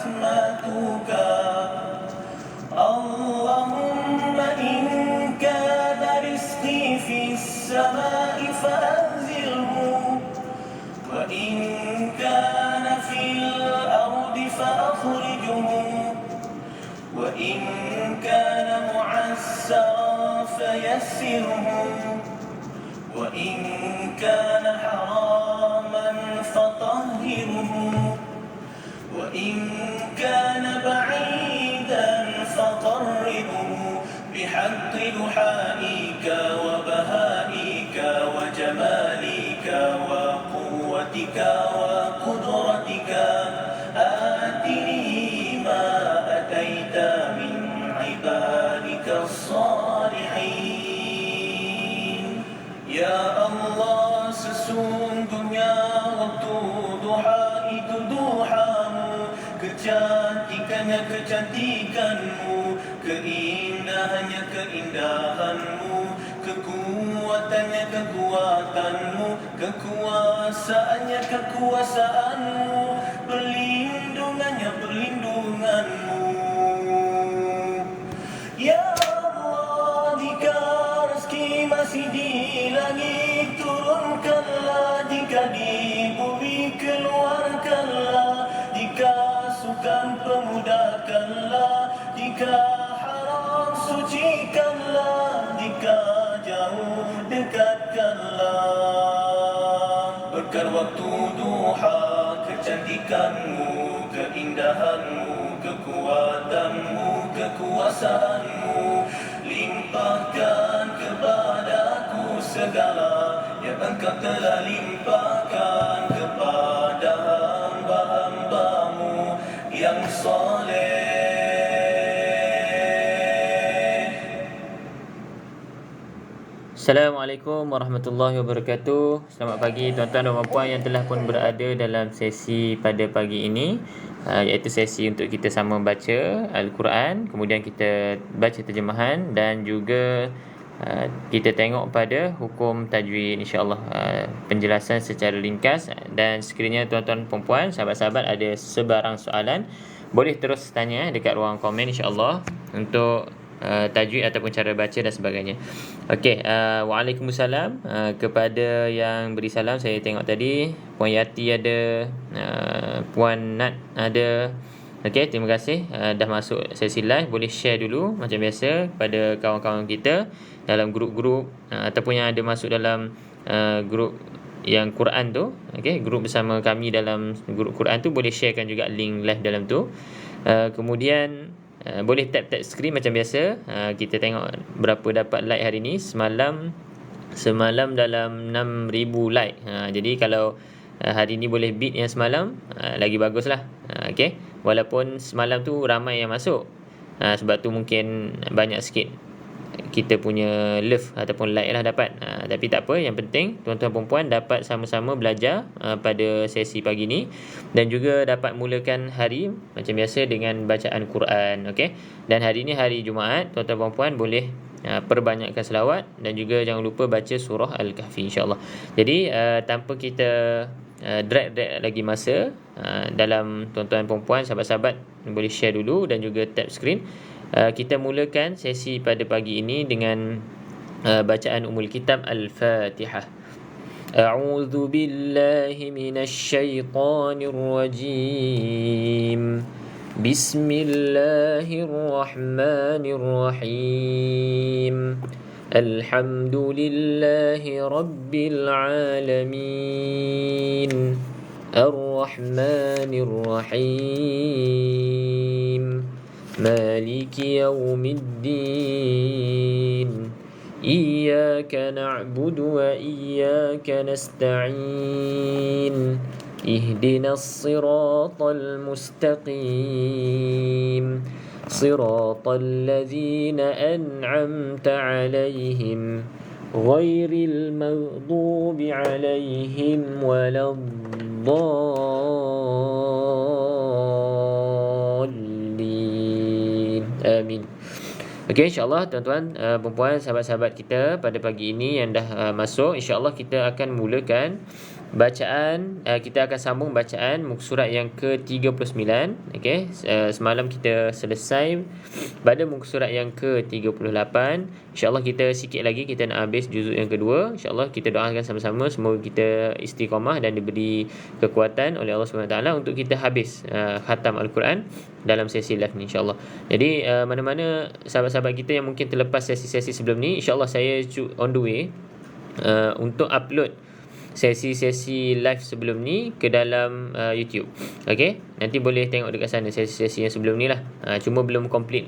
عصمتك اللهم إن كان رزقي في السماء فأنزله وإن كان في الأرض فأخرجه وإن كان معسرا فيسره وإن كان حراما فطهره وإن كان بعيدا فقربه بحق دحائك وبهائك وجمالك وقوتك وقدرتك آتني ما أتيت من عبادك الصالحين يا الله sesungguhnya waktu duha itu duhamu kecantikannya kecantikanmu keindahannya keindahanmu kekuatannya kekuatanmu kekuasaannya kekuasaanmu perlindungannya perlindunganmu ya Allah jika rezeki masih di langit turunkanlah jika di bumi keluarkanlah jika sukan pemudahkanlah jika haram sucikanlah jika jauh dekatkanlah berkat waktu duha kecantikanmu keindahanmu kekuatanmu kekuasaanmu limpahkan kepadaku segala yang engkau telah limpahkan kepada hamba-hambamu yang soleh. Assalamualaikum warahmatullahi wabarakatuh. Selamat pagi tuan-tuan dan puan yang telah pun berada dalam sesi pada pagi ini, iaitu sesi untuk kita sama baca Al-Quran, kemudian kita baca terjemahan dan juga kita tengok pada hukum tajwid, insya-Allah, penjelasan secara ringkas. Dan sekiranya tuan-tuan dan puan, sahabat-sahabat ada sebarang soalan, boleh terus tanya dekat ruang komen, insya-Allah, untuk tajwid ataupun cara baca dan sebagainya. Okey, waalaikumsalam kepada yang beri salam. Saya tengok tadi Puan Yati ada, Puan Nat ada. Okey, terima kasih dah masuk sesi live. Boleh share dulu macam biasa pada kawan-kawan kita dalam grup-grup ataupun yang ada masuk dalam grup yang Quran tu. Okey, grup bersama kami dalam grup Quran tu, boleh sharekan juga link live dalam tu. Kemudian boleh tap screen macam biasa. Kita tengok berapa dapat like hari ni. Semalam dalam 6,000 like. Jadi kalau hari ni boleh beat yang semalam, lagi baguslah. Okey, walaupun semalam tu ramai yang masuk, sebab tu mungkin banyak sikit kita punya love ataupun like lah dapat. Tapi tak apa, yang penting tuan-tuan dan puan dapat sama-sama belajar pada sesi pagi ni, dan juga dapat mulakan hari macam biasa dengan bacaan Quran. Okey, dan hari ni hari Jumaat, tuan-tuan dan puan boleh perbanyakkan selawat dan juga jangan lupa baca surah Al-Kahfi, insya-Allah. Jadi tanpa kita drag lagi masa, dalam tuan-tuan dan puan, sahabat-sahabat boleh share dulu dan juga tap screen. Kita mulakan sesi pada pagi ini dengan bacaan Ummul Kitab Al-Fatihah. A'udzu billahi minasy syaithanir rajim. Bismillahirrahmanirrahim. Alhamdulillahi rabbil alamin. Ar-Rahmanir Rahim. مالك يوم الدين إياك نعبد وإياك نستعين اهدنا الصراط المستقيم صراط الذين أنعمت عليهم غير المغضوب عليهم ولا Amin. Okey, insya-Allah tuan-tuan, perempuan, sahabat-sahabat kita pada pagi ini yang dah masuk, insya-Allah kita akan mulakan Bacaan kita akan sambung bacaan muka surat yang ke-39. Okey, semalam kita selesai pada muka surat yang ke-38. InsyaAllah kita sikit lagi kita nak habis juzuk yang kedua. InsyaAllah kita doakan sama-sama semoga kita istiqamah dan diberi kekuatan oleh Allah SWT untuk kita habis khatam Al-Quran dalam sesi live ni, insyaAllah. Jadi mana-mana sahabat-sahabat kita yang mungkin terlepas sesi-sesi sebelum ni, insyaAllah saya on the way untuk upload sesi-sesi live sebelum ni ke dalam YouTube. Okey, nanti boleh tengok dekat sana sesi-sesi yang sebelum ni lah. Cuma belum complete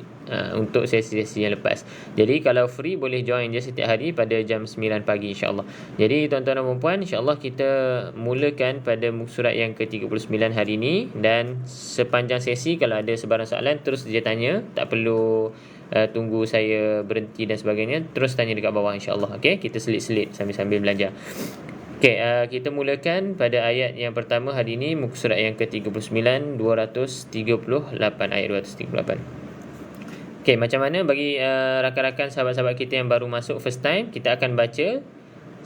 untuk sesi-sesi yang lepas. Jadi kalau free boleh join je setiap hari pada jam 9 pagi, insya-Allah. Jadi tuan-tuan dan puan-puan, insya-Allah kita mulakan pada muka surat yang ke-39 hari ni, dan sepanjang sesi kalau ada sebarang soalan terus je tanya, tak perlu tunggu saya berhenti dan sebagainya, terus tanya dekat bawah, insya-Allah. Okey, kita selit-selit sambil-sambil belajar. Okey, kita mulakan pada ayat yang pertama hari ini, muka surat yang ke-39, 238, ayat 238. Okey, macam mana bagi rakan-rakan sahabat-sahabat kita yang baru masuk first time, kita akan baca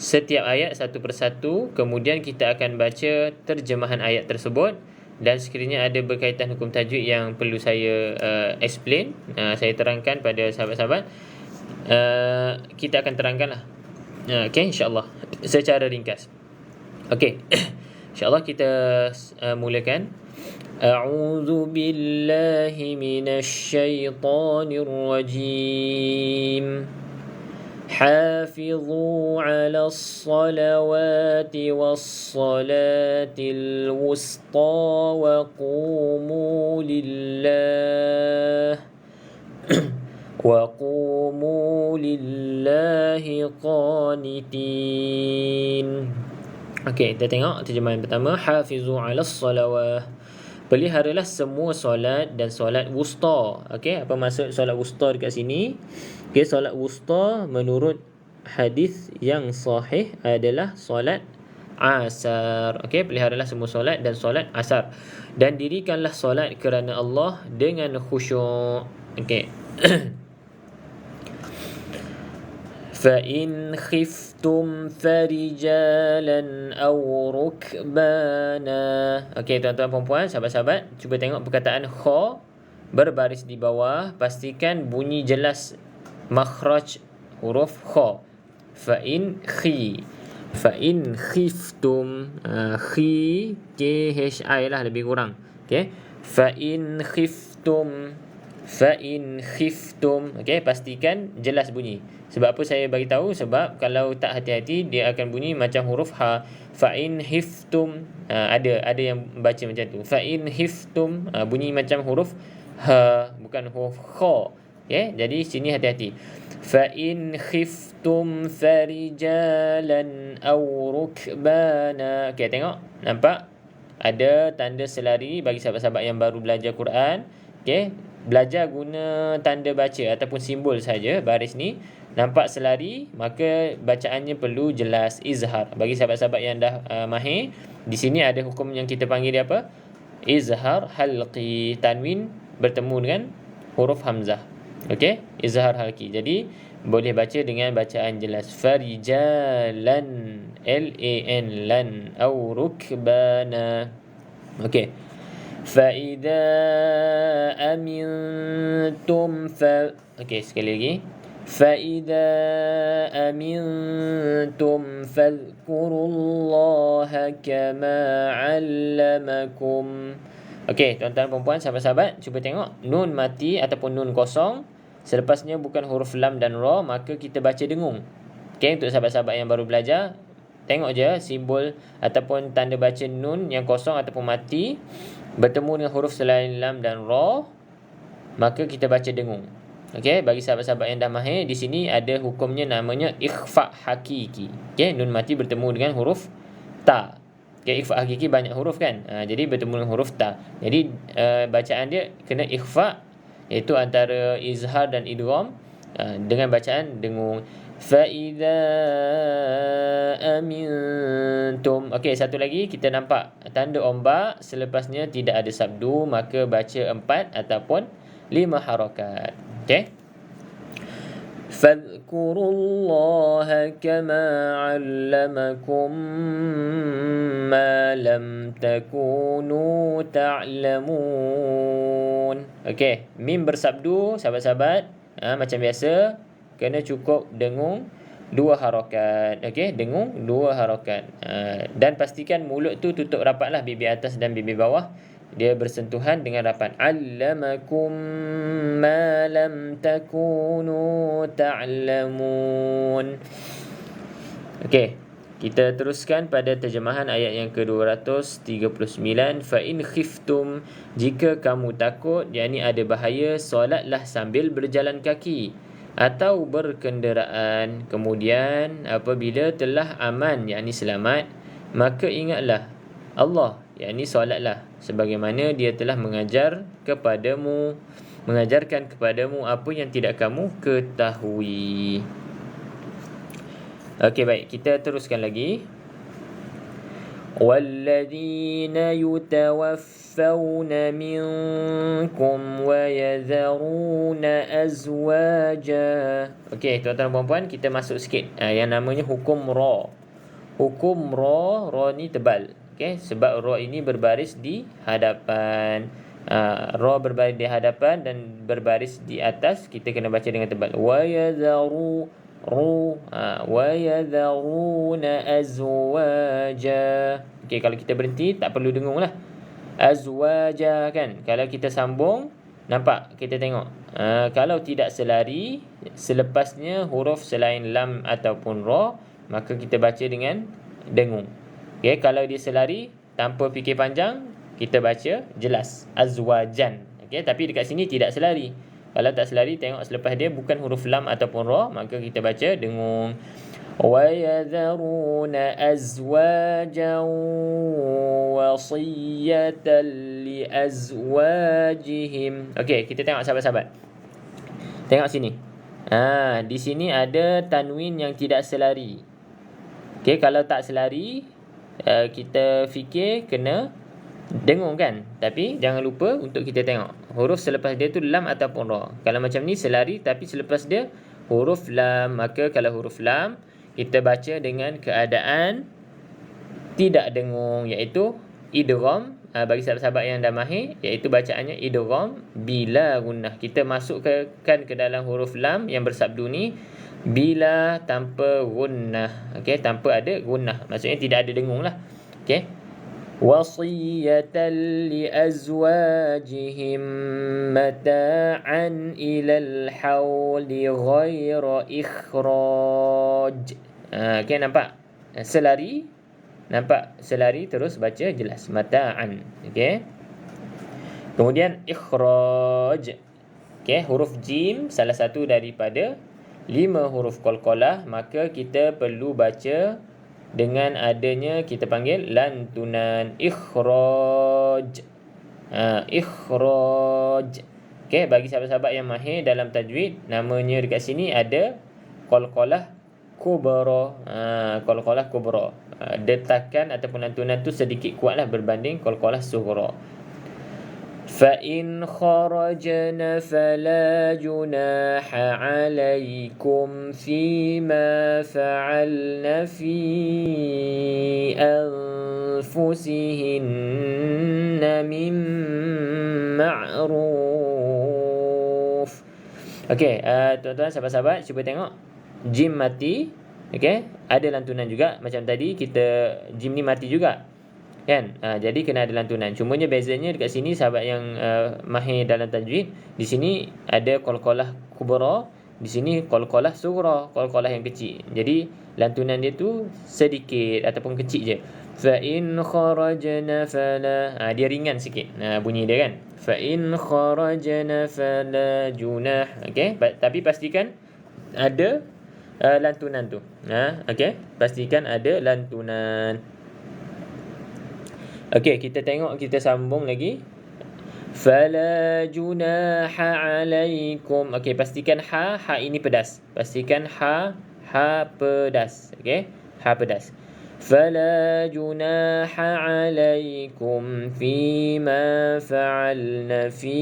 setiap ayat satu persatu, kemudian kita akan baca terjemahan ayat tersebut, dan sekiranya ada berkaitan hukum tajwid yang perlu saya explain, saya terangkan pada sahabat-sahabat, kita akan terangkanlah. Okey, insya-Allah secara ringkas. Okey. InsyaAllah kita mulakan. A'udzu billahi minasyaitonir rajim. Hafizu 'alas salawati was salatil wusta wa qumu lillah وَقُومُوا لِلَّهِ قَانِتِينَ. Okey, kita tengok terjemahan pertama. Hafizu 'alas salawah. Peliharalah semua solat dan solat wusta. Okey, apa maksud solat wusta dekat sini? Okey, solat wusta menurut hadis yang sahih adalah solat asar. Okey, peliharalah semua solat dan solat asar, dan dirikanlah solat kerana Allah dengan khusyuk. Okey. فَإِنْ خِفْتُمْ فَرِجَالًا أَوْ رُكْبَانًا. Okey, tuan-tuan perempuan, sahabat-sahabat, cuba tengok perkataan kha berbaris di bawah, pastikan bunyi jelas makhraj huruf kha. فَإِنْ خِفْتُمْ, khi KHI lah lebih kurang. Okey, فَإِنْ خِفْتُمْ. Okey, pastikan jelas bunyi. Sebab apa saya bagi tahu? Sebab kalau tak hati-hati dia akan bunyi macam huruf ha. Fa in hiftum, ada yang baca macam tu. Fa in hiftum, bunyi macam huruf ha, bukan huruf kha. Okey, jadi sini hati-hati. Fa in khiftum farijalan aw rukbana. Okey, tengok, nampak ada tanda selari bagi sahabat-sahabat yang baru belajar Quran. Okey, belajar guna tanda baca ataupun simbol saja baris ni, nampak selari, maka bacaannya perlu jelas, izhar. Bagi sahabat-sahabat yang dah mahir, di sini ada hukum yang kita panggil dia apa? Izhar halqi, tanwin bertemu dengan huruf hamzah. Okey, izhar halqi. Jadi boleh baca dengan bacaan jelas. Farijalan, LAN, lan, au rukbana. Okey. فَإِذَا أَمِنْتُمْ Okey, sekali lagi. فَإِذَا أَمِنْتُمْ فَاذْكُرُوا اللَّهَ كَمَا عَلَّمَكُمْ. Okey, tuan-tuan perempuan, sahabat-sahabat, cuba tengok nun mati ataupun nun kosong, selepasnya bukan huruf lam dan ra, maka kita baca dengung. Okey, untuk sahabat-sahabat yang baru belajar, tengok je simbol ataupun tanda baca nun yang kosong ataupun mati bertemu dengan huruf selain lam dan ra, maka kita baca dengung. Okey, bagi sahabat-sahabat yang dah mahir, di sini ada hukumnya namanya ikhfa hakiki. Okey, nun mati bertemu dengan huruf ta. Okey, ikhfa hakiki banyak huruf kan? Jadi bertemu dengan huruf ta. Jadi bacaan dia kena ikhfa, iaitu antara izhar dan idgham, dengan bacaan dengung. فَإِذَا أَمِنْتُمْ. Okey, satu lagi, kita nampak tanda ombak, selepasnya tidak ada sabdu, maka baca 4 ataupun 5 harakat. Okey. فاذكروا الله كما علمكم ما لم تكونوا تعلمون. Okey, mim bersabdu sahabat-sahabat, macam biasa kena cukup dengung 2 harakat. Okey, dengung 2 harakat. Dan pastikan mulut tu tutup rapatlah, bibir atas dan bibir bawah dia bersentuhan dengan rapat. Allamakum ma lam takunu ta'lamun. Okey, kita teruskan pada terjemahan ayat yang ke-239. Fa in khiftum, jika kamu takut, yakni ada bahaya, solatlah sambil berjalan kaki atau berkenderaan. Kemudian apabila telah aman, yakni selamat, maka ingatlah Allah, yakni solatlah, sebagaimana dia telah mengajarkan kepadamu apa yang tidak kamu ketahui. Okey, baik, kita teruskan lagi. وَالَّذِينَ يُتَوَفَّوْنَ مِنْكُمْ وَيَذَرُونَ أَزْوَاجًا. Okey, tuan-tuan dan puan-puan, kita masuk sikit yang namanya hukum ra. Hukum ra ni tebal. Okey, sebab ra ini berbaris di hadapan. Ra berbaris di hadapan dan berbaris di atas, kita kena baca dengan tebal. وَيَذَرُونَ أَزْوَاجًا. Okey, kalau kita berhenti tak perlu dengung lah. Azwaja kan. Kalau kita sambung, nampak, kita tengok. Kalau tidak selari, selepasnya huruf selain lam ataupun ra, maka kita baca dengan dengung. Okey, kalau dia selari tanpa fikir panjang, kita baca jelas azwajan. Okey, tapi dekat sini tidak selari. Kalau tak selari, tengok selepas dia bukan huruf lam ataupun ra, maka kita baca dengung. وَيَذَرُونَ أَزْوَاجًا وَصِيَّةً لِأَزْوَاجِهِمْ. Okey, kita tengok sahabat-sahabat. Tengok sini. Di sini ada tanwin yang tidak selari. Okey, kalau tak selari, kita fikir kena dengung kan. Tapi jangan lupa untuk kita tengok huruf selepas dia tu lam ataupun ra. Kalau macam ni selari tapi selepas dia huruf lam, maka kalau huruf lam kita baca dengan keadaan tidak dengung, iaitu idgham. Bagi sahabat-sahabat yang dah mahir, iaitu bacaannya idgham bila gunnah. Kita masukkan ke dalam huruf lam yang bersabdu ni bila tanpa gunnah. Okey, tanpa ada gunnah, maksudnya tidak ada dengung lah. Okey, wasiyatan li azwajihim mata'an ilal hawli ghaira ikhraj. Okey, nampak selari, nampak selari, terus baca jelas mata'an. Okey, kemudian ikhraj. Okey, huruf jim salah satu daripada 5 huruf qalqalah, maka kita perlu baca dengan adanya, kita panggil lantunan ikhraj. Ikhraj. Okey, bagi sahabat-sahabat yang mahir dalam tajwid, namanya dekat sini ada qalqalah kubra. Qalqalah kubra. Detakan ataupun lantunan tu sedikit kuatlah berbanding qalqalah sughra. فَإِنْ خَرَجْنَ فَلَا جُنَاحَ عَلَيْكُمْ فِيمَا فَعَلْنَ فِي أَنفُسِهِنَّ مِنْ مَعْرُوفٍ. Okey, tuan-tuan, sahabat-sahabat, cuba tengok jim mati. Okey, ada lantunan juga macam tadi, kita jim ni mati juga kan. Jadi kena ada lantunan. Cumanya bezanya dekat sini, sahabat yang mahir dalam tajwid, di sini ada qalqalah kubra, di sini qalqalah sughra, qalqalah yang kecil. Jadi lantunan dia tu sedikit ataupun kecil je. Fa in kharajna fala, dia ringan sikit bunyi dia kan. Fa in kharajna fala junah. Okey, tapi pastikan ada lantunan tu. Okey, pastikan ada lantunan. Okey, kita tengok, kita sambung lagi. Fala junaha alaikum. Okey, pastikan ha ini pedas. Pastikan ha pedas. Okey, ha pedas. فلا جناح عليكم فيما فعلن في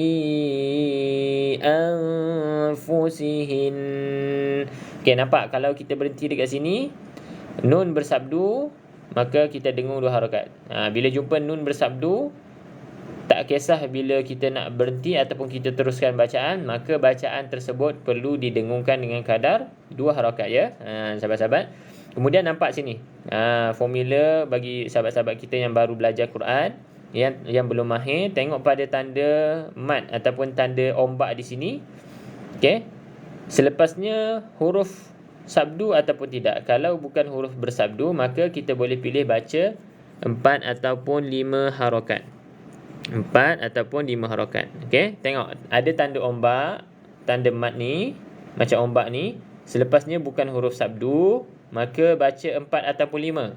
أنفسهن. Okay, nampak kalau kita berhenti dekat sini, nun bersabdu, maka kita dengung 2 harakat. Bila jumpa nun bersabdu, tak kisah bila kita nak berhenti ataupun kita teruskan bacaan, maka bacaan tersebut perlu didengungkan dengan kadar 2 harakat ya. Sahabat-sahabat. Kemudian nampak sini formula bagi sahabat-sahabat kita yang baru belajar Quran, yang belum mahir, tengok pada tanda mat ataupun tanda ombak di sini. Okey. Selepasnya huruf sabdu ataupun tidak. Kalau bukan huruf bersabdu, maka kita boleh pilih baca 4 ataupun 5 harakat. 4 ataupun 5 harakat. Okey, tengok ada tanda ombak, tanda mat ni, macam ombak ni. Selepasnya bukan huruf sabdu, maka baca 4 ataupun 5.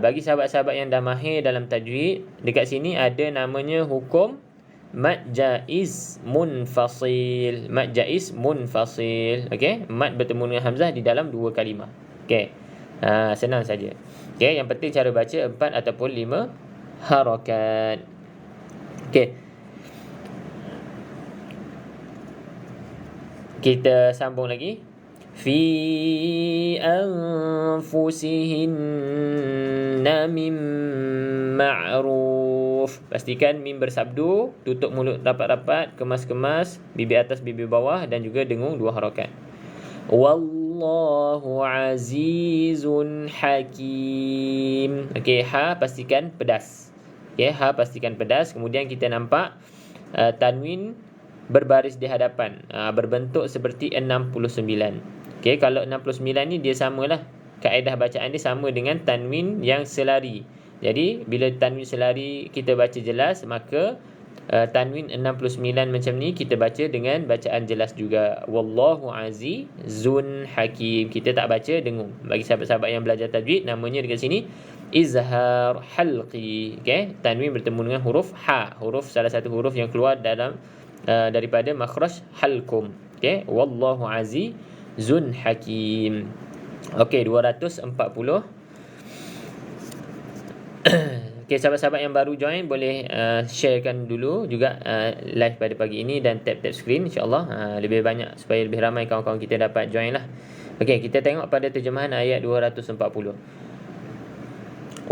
Bagi sahabat-sahabat yang dah mahir dalam tajwid, dekat sini ada namanya hukum mad jaiz munfasil. Mad jaiz munfasil. Okey, mad bertemu dengan hamzah di dalam 2 kalimah. Okey. Senang saja. Okey, yang penting cara baca 4 ataupun 5 harakat. Okey. Kita sambung lagi. Fi anfusihinna mim ma'ruf. Pastikan mim bersabdu, tutup mulut rapat-rapat, kemas-kemas, bibir atas bibir bawah dan juga dengung 2 harakat. Wallahu azizun hakim. Okey, ha pastikan pedas. Okey, ha pastikan pedas. Kemudian kita nampak tanwin berbaris di hadapan, berbentuk seperti 69. Okey, kalau 69 ni dia samalah, kaedah bacaan dia sama dengan tanwin yang selari. Jadi bila tanwin selari kita baca jelas, maka tanwin 69 macam ni kita baca dengan bacaan jelas juga. Wallahu azizun hakim. Kita tak baca dengung. Bagi sahabat-sahabat yang belajar tajwid, namanya dekat sini izhar halqi. Okey, tanwin bertemu dengan huruf ha, huruf salah satu huruf yang keluar dalam daripada makhraj halkum. Okey, wallahu azizun hakim. Okey, 240. Okey, sahabat-sahabat yang baru join boleh sharekan dulu juga live pada pagi ini dan tap-tap screen, insya-Allah lebih banyak supaya lebih ramai kawan-kawan kita dapat join lah. Okey, kita tengok pada terjemahan ayat 240.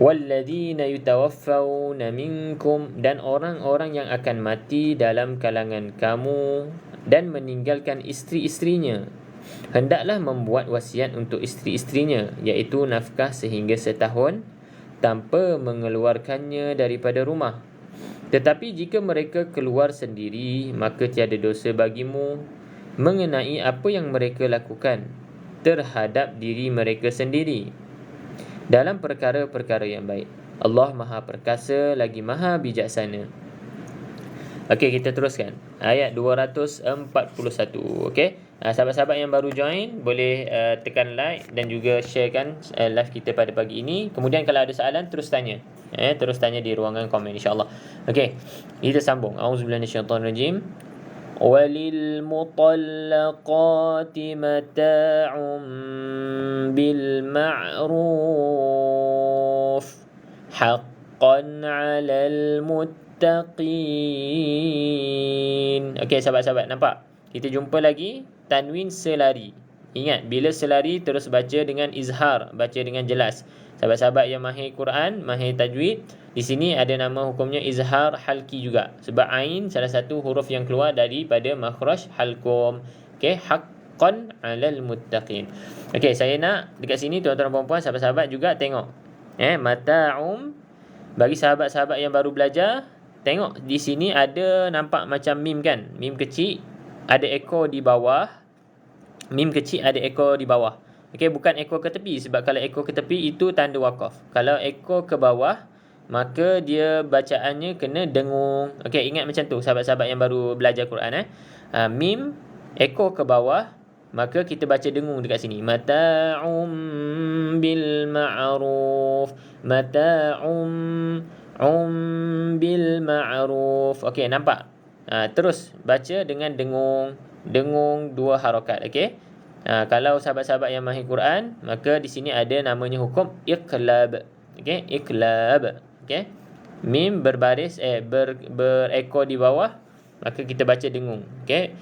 Walladzina yutawaffawna minkum, dan orang-orang yang akan mati dalam kalangan kamu dan meninggalkan isteri-isterinya, hendaklah membuat wasiat untuk isteri-isterinya, iaitu nafkah sehingga setahun tanpa mengeluarkannya daripada rumah. Tetapi jika mereka keluar sendiri, maka tiada dosa bagimu mengenai apa yang mereka lakukan terhadap diri mereka sendiri dalam perkara-perkara yang baik. Allah Maha Perkasa lagi Maha Bijaksana. Okey, kita teruskan ayat 241. Okey, sahabat-sahabat yang baru join boleh tekan like dan juga sharekan live kita pada pagi ini. Kemudian kalau ada soalan terus tanya. Terus tanya di ruangan komen, insya-Allah. Okey, kita sambung. Auzubillahi minasyaitonirrajim. Walil mutallaqati mata'un bil ma'ruf haqqan 'alal muttaqin. Okey, sahabat-sahabat, nampak? Kita jumpa lagi tanwin selari. Ingat, bila selari terus baca dengan izhar, baca dengan jelas. Sahabat-sahabat yang mahir Quran, mahir tajwid, di sini ada nama hukumnya izhar halki juga. Sebab ain salah satu huruf yang keluar daripada makhraj halkum. Okey, haqqan 'alal muttaqin. Okey, saya nak dekat sini tuan-tuan dan puan-puan, sahabat-sahabat juga tengok. Mata'um, bagi sahabat-sahabat yang baru belajar, tengok di sini ada nampak macam mim kan? Mim kecil ada ekor di bawah. Mim kecil ada ekor di bawah. Okey, bukan ekor ke tepi, sebab kalau ekor ke tepi itu tanda waqaf. Kalau ekor ke bawah, maka dia bacaannya kena dengung. Okey, ingat macam tu sahabat-sahabat yang baru belajar Quran. Mim ekor ke bawah, maka kita baca dengung dekat sini. Mata'um bil ma'ruf. Mata'um bil ma'ruf. Okey, nampak? Terus baca dengan dengung 2 harakat. Okey, Kalau sahabat-sahabat yang mahir Quran, maka di sini ada namanya hukum iqlab. Okey, iqlab. Okey. Mim berbaris berekor di bawah, maka kita baca dengung. Okey.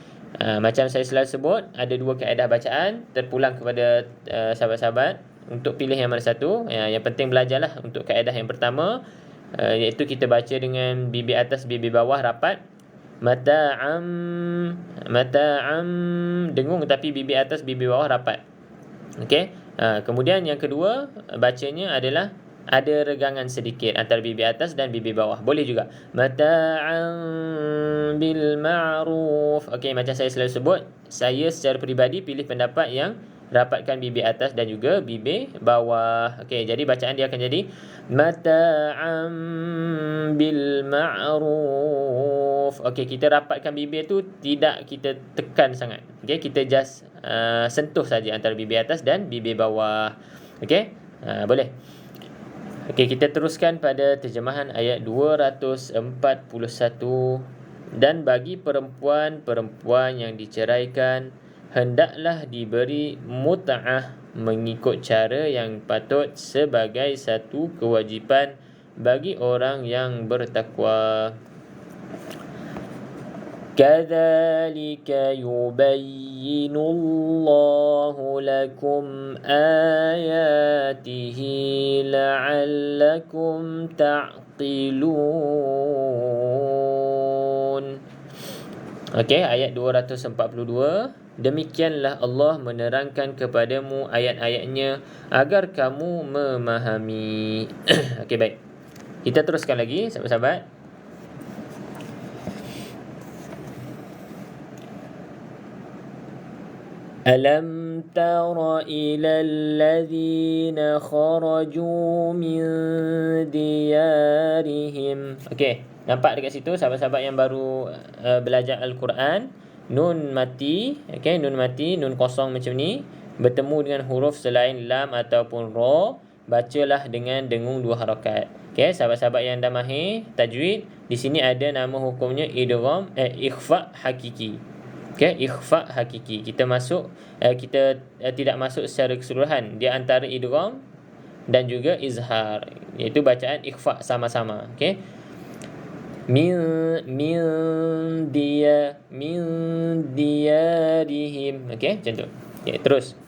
Macam saya selalu sebut, ada dua kaedah bacaan, terpulang kepada sahabat-sahabat untuk pilih yang mana satu. Yang penting belajarlah untuk kaedah yang pertama, iaitu kita baca dengan bibir atas bibir bawah rapat. Mata'am dengung tapi bibir atas bibir bawah rapat. Okey. Kemudian yang kedua, bacanya adalah ada regangan sedikit antara bibir atas dan bibir bawah. Boleh juga. Mata'am bil ma'ruf. Okey, macam saya selalu sebut, saya secara peribadi pilih pendapat yang rapatkan bibir atas dan juga bibir bawah. Okey, jadi bacaan dia akan jadi mata'am bil ma'ruf. Okey, kita rapatkan bibir tu, tidak kita tekan sangat. Okey, kita just sentuh saja antara bibir atas dan bibir bawah. Okey, boleh. Okey, kita teruskan pada terjemahan ayat 241. Dan bagi perempuan-perempuan yang diceraikan, hendaklah diberi mut'ah mengikut cara yang patut sebagai satu kewajipan bagi orang yang bertakwa. Kadzalika yubayyinu Allahu lakum ayatihi la'allakum ta'qilun. Okey, ayat 242. Demikianlah Allah menerangkan kepadamu ayat-ayatnya agar kamu memahami. Okey, baik. Kita teruskan lagi, sahabat-sahabat. Alam tara ilal ladzina kharaju min diyarihim. Okey, nampak dekat situ sahabat-sahabat yang baru belajar Al-Quran, nun mati, okey, nun mati, nun kosong macam ni bertemu dengan huruf selain lam ataupun ra, bacalah dengan dengung 2 harakat. Okey, sahabat-sahabat yang dah mahir tajwid, di sini ada nama hukumnya idgham ikhfa hakiki. Okey, ikhfa hakiki. Kita tidak masuk secara keseluruhan. Dia antara idgham dan juga izhar, iaitu bacaan ikhfa sama-sama. Okey. Min diyarihim. Okey, macam tu. Okey, terus.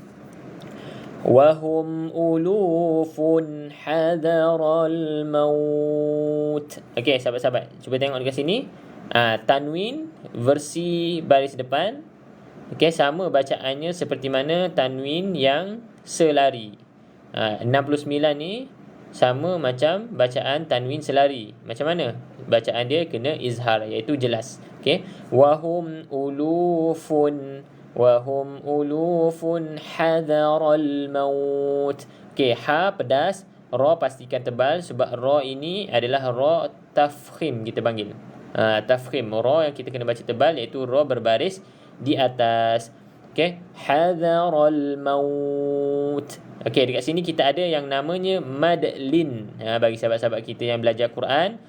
Wahum ulufun hadaral maut. Okey, sahabat-sahabat, cuba tengok dekat sini. Tanwin versi baris depan, okey, sama bacaannya seperti mana tanwin yang selari. 69 ni sama macam bacaan tanwin selari. Macam mana? Bacaan dia kena izhar, iaitu jelas. Okey, wahum ulufun hadaral maut. Okey, ha pedas, ra pastikan tebal sebab ra ini adalah ra tafkhim kita panggil. Tafkhim, ra yang kita kena baca tebal, iaitu ra berbaris di atas. Okey, hadaral maut. Okey, dekat sini kita ada yang namanya madlin. Bagi sahabat-sahabat kita yang belajar Quran,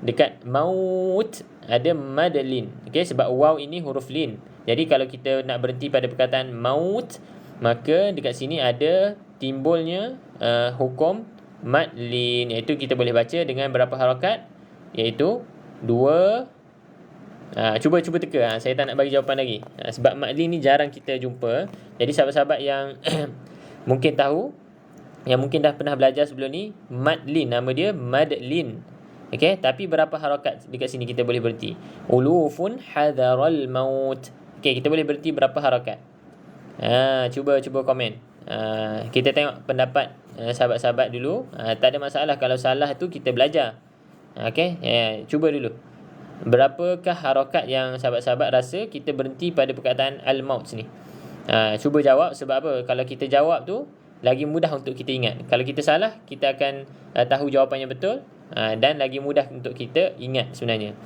dekat maut ada madlin. Okey, sebab waw ini huruf lin. Jadi kalau kita nak berhenti pada perkataan maut, maka dekat sini ada timbulnya hukum madlin, iaitu kita boleh baca dengan berapa harakat, iaitu 2. Cuba teka. Saya tak nak bagi jawapan lagi. Sebab madlin ni jarang kita jumpa. Jadi sahabat-sahabat yang mungkin tahu, yang mungkin dah pernah belajar sebelum ni, madlin, nama dia madlin. Okey, tapi berapa harakat dekat sini kita boleh berhenti? Ulufun hadaral maut. Okey, kita boleh berhenti berapa harakat? Cuba komen. Kita tengok pendapat sahabat-sahabat dulu. Tak ada masalah kalau salah tu kita belajar. Okey, cuba dulu. Berapakah harakat yang sahabat-sahabat rasa kita berhenti pada perkataan al-maut ni? Cuba jawab. Sebab apa? Kalau kita jawab tu lagi mudah untuk kita ingat. Kalau kita salah, kita akan tahu jawapannya betul, dan lagi mudah untuk kita ingat sebenarnya.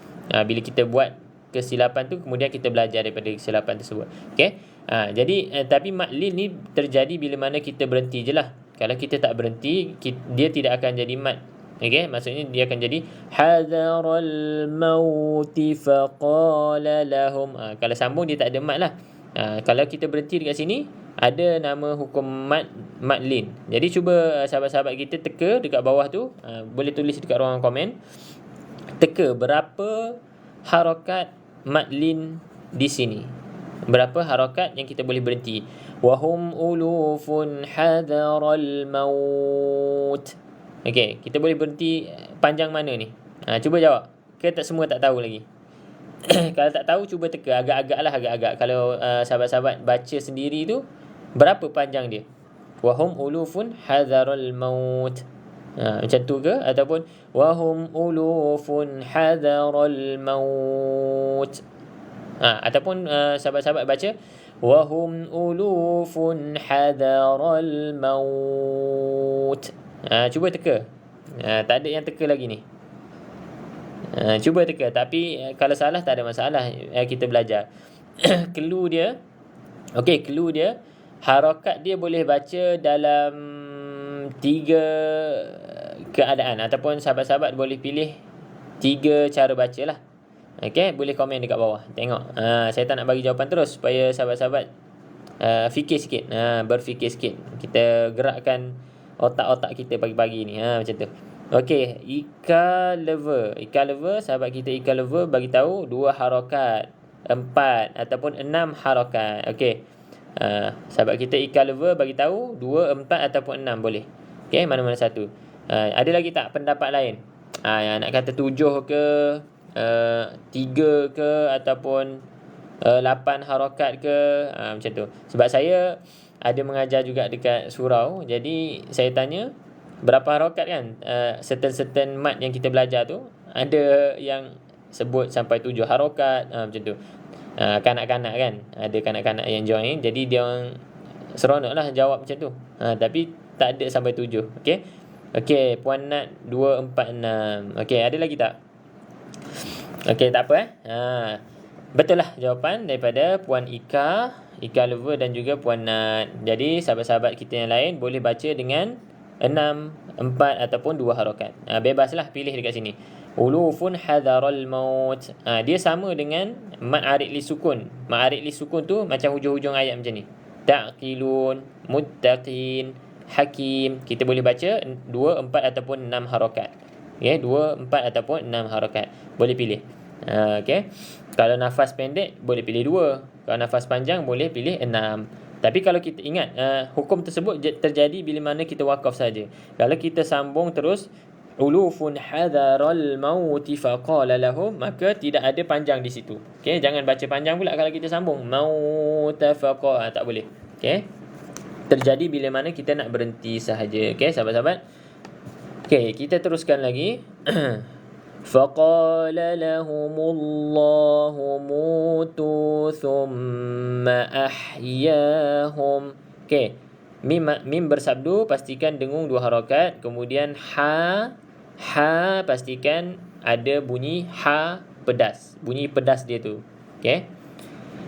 Bila kita buat kesilapan tu, kemudian kita belajar daripada kesilapan tersebut. Okey. Jadi tapi madlin ni terjadi bila mana kita berhenti je lah. Kalau kita tak berhenti, dia tidak akan jadi mad. Okey, maksudnya dia akan jadi hadaral mauti faqala lahum. Kalau sambung dia tak ada mad lah. Kalau kita berhenti dekat sini, ada nama hukum madlin. Jadi cuba sahabat-sahabat kita teka dekat bawah tu, boleh tulis dekat ruangan komen. Teka berapa harakat madlin di sini. Berapa harakat yang kita boleh berhenti. Wahum ulufun hadaral maut. Okey, kita boleh berhenti panjang mana ni? Cuba jawab. Ke tak semua tak tahu lagi? Kalau tak tahu, cuba teka agak-agak. Kalau sahabat-sahabat baca sendiri tu, berapa panjang dia? Wahum ulufun hadaral maut. Macam tu ke? Ataupun wahum ulufun hadaral maut. Ataupun sahabat-sahabat baca wahum ulufun hadaral maut. Cuba teka. Tak ada yang teka lagi ni. Cuba teka. Tapi kalau salah tak ada masalah, kita belajar. Clue dia, clue dia, harakat dia boleh baca dalam 3 keadaan, ataupun sahabat-sahabat boleh pilih 3 cara baca lah. Boleh komen dekat bawah. Tengok. Saya tak nak bagi jawapan terus, supaya sahabat-sahabat fikir sikit, berfikir sikit. Kita gerakkan otak-otak kita pagi-pagi ni. Macam tu. Ika lover, sahabat kita Ika lover bagi tahu 2 harakat, 4 ataupun 6 harakat. Sahabat kita Ika lover bagi tahu 2, 4 ataupun 6 boleh. Mana-mana satu. Ada lagi tak pendapat lain? Yang nak kata 7 ke, 3 ke, ataupun 8 harakat ke, macam tu. Sebab saya ada mengajar juga dekat surau, jadi saya tanya berapa harakat kan. Certain mat yang kita belajar tu, ada yang sebut sampai 7 harakat, macam tu. Kanak-kanak kan, ada kanak-kanak yang join, jadi dia orang seronok lah jawab macam tu. Tapi tak ada sampai 7. Puan Nat 2, 4, 6. Ada lagi tak? Tak apa. Betul lah jawapan daripada Puan Ika lover dan juga Puan Nat. Jadi sahabat-sahabat kita yang lain boleh baca dengan 6, 4 ataupun 2 harakat. Bebaslah pilih dekat sini. Ulufun hadaral maut. Dia sama dengan mad arid li sukun. Mad arid li sukun tu macam hujung-hujung ayat macam ni. Taqilun, muttaqin, hakim. Kita boleh baca 2, 4 ataupun 6 harakat. 2, 4 ataupun 6 harakat. Boleh pilih. Kalau nafas pendek boleh pilih 2. Kalau nafas panjang boleh pilih 6. Tapi kalau kita ingat, hukum tersebut terjadi bila mana kita wakaf saja. Kalau kita sambung terus ulufun hadaral mauti faqala lahum, maka tidak ada panjang di situ. Jangan baca panjang pula kalau kita sambung mauta faqa, tak boleh. Terjadi bila mana kita nak berhenti sahaja. Sahabat-sahabat. Kita teruskan lagi. فَقَالَ لَهُمُ اللَّهُ مُوتُوا ثُمَّ أَحْيَاهُمْ. Mim bersabdu, pastikan dengung 2 harakat. Kemudian ha pastikan ada bunyi ha pedas. Bunyi pedas dia tu.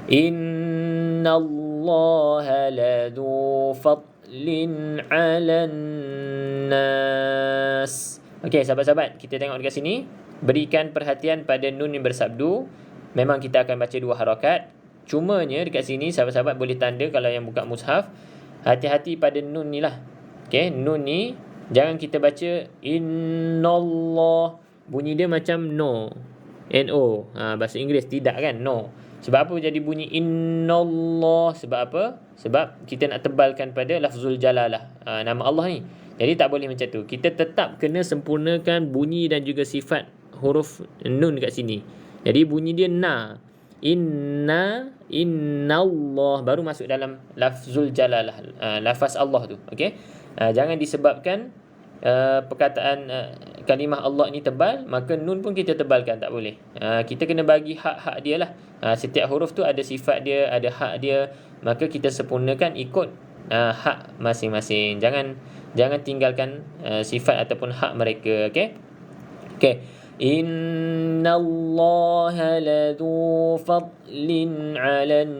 Inna Allah ladu fadlin 'alan nas. Sahabat-sahabat, kita tengok dekat sini. Berikan perhatian pada nun yang bersabdu. Memang kita akan baca 2 harakat. Cumanya dekat sini sahabat-sahabat boleh tanda kalau yang buka mushaf, hati-hati pada nun ni lah. Nun ni jangan kita baca innallah. Bunyi dia macam no. N-O. Bahasa Inggeris tidak kan? No. Sebab apa jadi bunyi innallah? Sebab apa? Sebab kita nak tebalkan pada lafzul jalalah, nama Allah ni. Jadi tak boleh macam tu. Kita tetap kena sempurnakan bunyi dan juga sifat huruf nun kat sini. Jadi bunyi dia na. Innallah baru masuk dalam lafzul jalalah, lafaz Allah tu. Jangan disebabkan perkataan kalimah Allah ni tebal, maka nun pun kita tebalkan, tak boleh. Kita kena bagi hak-hak dia lah. Setiap huruf tu ada sifat dia, ada hak dia, maka kita sempurnakan ikut hak masing-masing. Jangan tinggalkan sifat ataupun hak mereka. Inna Allah ladu fadlin 'alan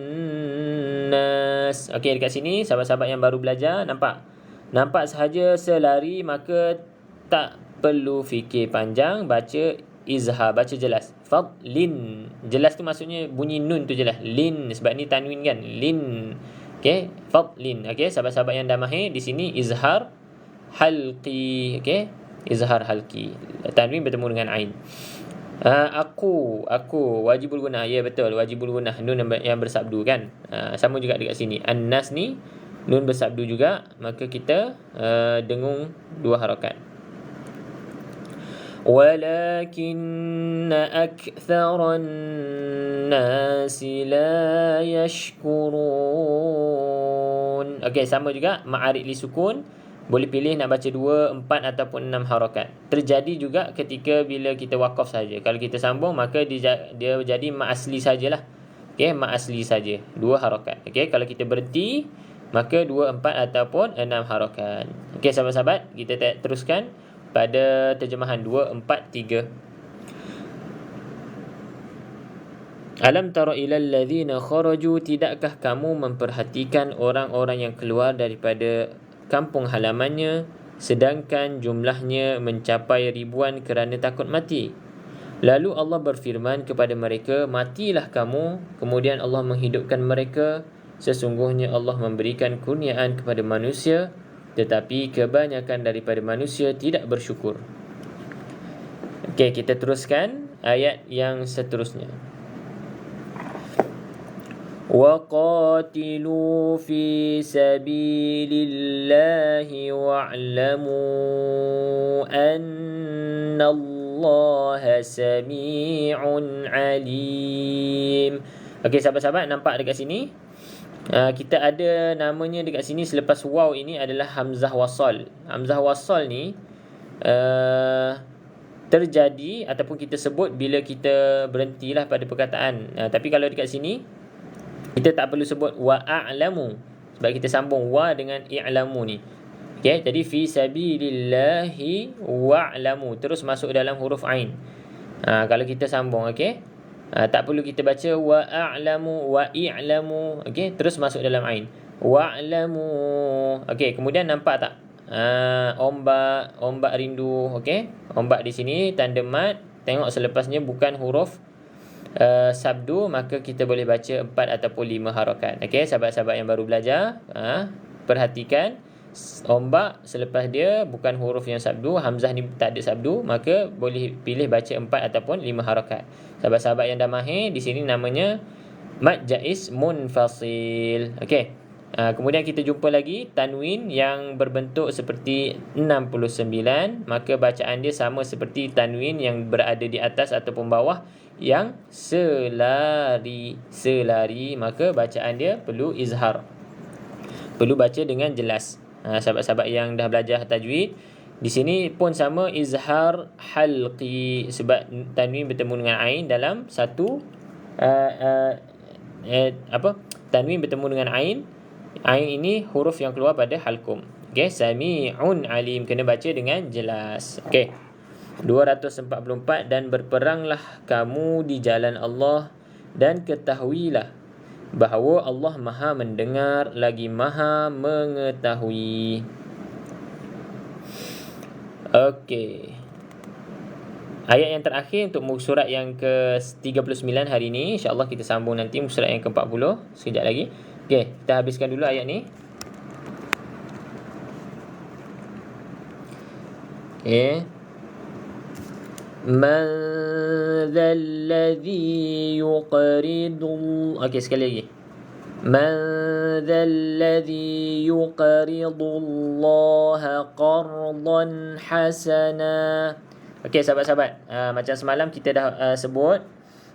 nas. Dekat sini sahabat-sahabat yang baru belajar nampak sahaja selari, maka tak perlu fikir panjang, baca izhar, baca jelas. Fadlin, jelas tu maksudnya bunyi nun tu jelas. Lin, sebab ni tanwin kan. Lin. Okey, fadlin. Okey, sahabat-sahabat yang dah mahir di sini izhar halqi. Okey, izhar halqi. Tanwin bertemu dengan ain. Aku wajibul gunnah. Ya betul, wajibul gunnah, nun yang bersabdu kan. Sama juga dekat sini. An-nas ni nun bersabdu juga, maka kita dengung 2 harakat. ولكن أكثر الناس لا يشكرون. Okey, sama juga ma'arid li sukun, boleh pilih nak baca 2, 4 ataupun 6 harakat. Terjadi juga ketika bila kita wakaf saja. Kalau kita sambung maka dia jadi ma asli sajalah. Okey, ma asli saja 2 harakat. Okey, kalau kita berhenti maka 2, 4 ataupun 6 harakat. Okey sahabat-sahabat, kita teruskan pada terjemahan 2, 4, 3. Alam tara ilal ladzina kharaju, tidakkah kamu memperhatikan orang-orang yang keluar daripada kampung halamannya sedangkan jumlahnya mencapai ribuan kerana takut mati. Lalu Allah berfirman kepada mereka, matilah kamu, kemudian Allah menghidupkan mereka. Sesungguhnya Allah memberikan kurniaan kepada manusia, tetapi kebanyakan daripada manusia tidak bersyukur. Okey, kita teruskan ayat yang seterusnya. وَقَاتِلُوا فِي سَبِيلِ اللَّهِ وَاعْلَمُوا أَنَّ اللَّهَ سَمِيعٌ عَلِيمٌ. Okey sahabat-sahabat, nampak dekat sini kita ada namanya dekat sini selepas waw ini adalah hamzah wasal. Hamzah wasal ni terjadi ataupun kita sebut bila kita berhentilah pada perkataan. Tapi kalau dekat sini kita tak perlu sebut wa a'lamu sebab kita sambung wa dengan i'lamu ni. Okey, jadi fi sabilillahi wa'lamu terus masuk dalam huruf ain. Kalau kita sambung, okey. Tak perlu kita baca wa a'lamu wa i'lamu, okey, terus masuk dalam ain. Wa'lamu. Okey, kemudian nampak tak? Ombak rindu, okey. Ombak di sini tanda mat. Tengok selepasnya bukan huruf sabdu, maka kita boleh baca 4 ataupun 5 harakat. Okey, sahabat-sahabat yang baru belajar, perhatikan ombak selepas dia bukan huruf yang sabdu, hamzah ni tak ada sabdu, maka boleh pilih baca 4 ataupun 5 harakat. Sahabat-sahabat yang dah mahir, di sini namanya mad jaiz munfasil. Okey. Kemudian kita jumpa lagi tanwin yang berbentuk seperti 69, maka bacaan dia sama seperti tanwin yang berada di atas ataupun bawah yang selari, maka bacaan dia perlu izhar, perlu baca dengan jelas. Sahabat-sahabat yang dah belajar tajwid, di sini pun sama, izhar halqi sebab tanwin bertemu dengan ain dalam satu tanwin bertemu dengan ain. Ain ini huruf yang keluar pada halqum. Okey, sami'un alim, kena baca dengan jelas. Okey. 244, dan berperanglah kamu di jalan Allah dan ketahuilah bahawa Allah Maha mendengar lagi Maha mengetahui. Okey. Ayat yang terakhir untuk muka surat yang ke-39 hari ini. InsyaAllah kita sambung nanti muka surat yang ke-40 sekejap lagi. Okey, kita habiskan dulu ayat ni. Okey. Man dzalladzi yuqridu. Okey, sekali lagi. Man dzalladzi yuqridu Allah qardan hasana. Okey sahabat-sahabat, macam semalam kita dah sebut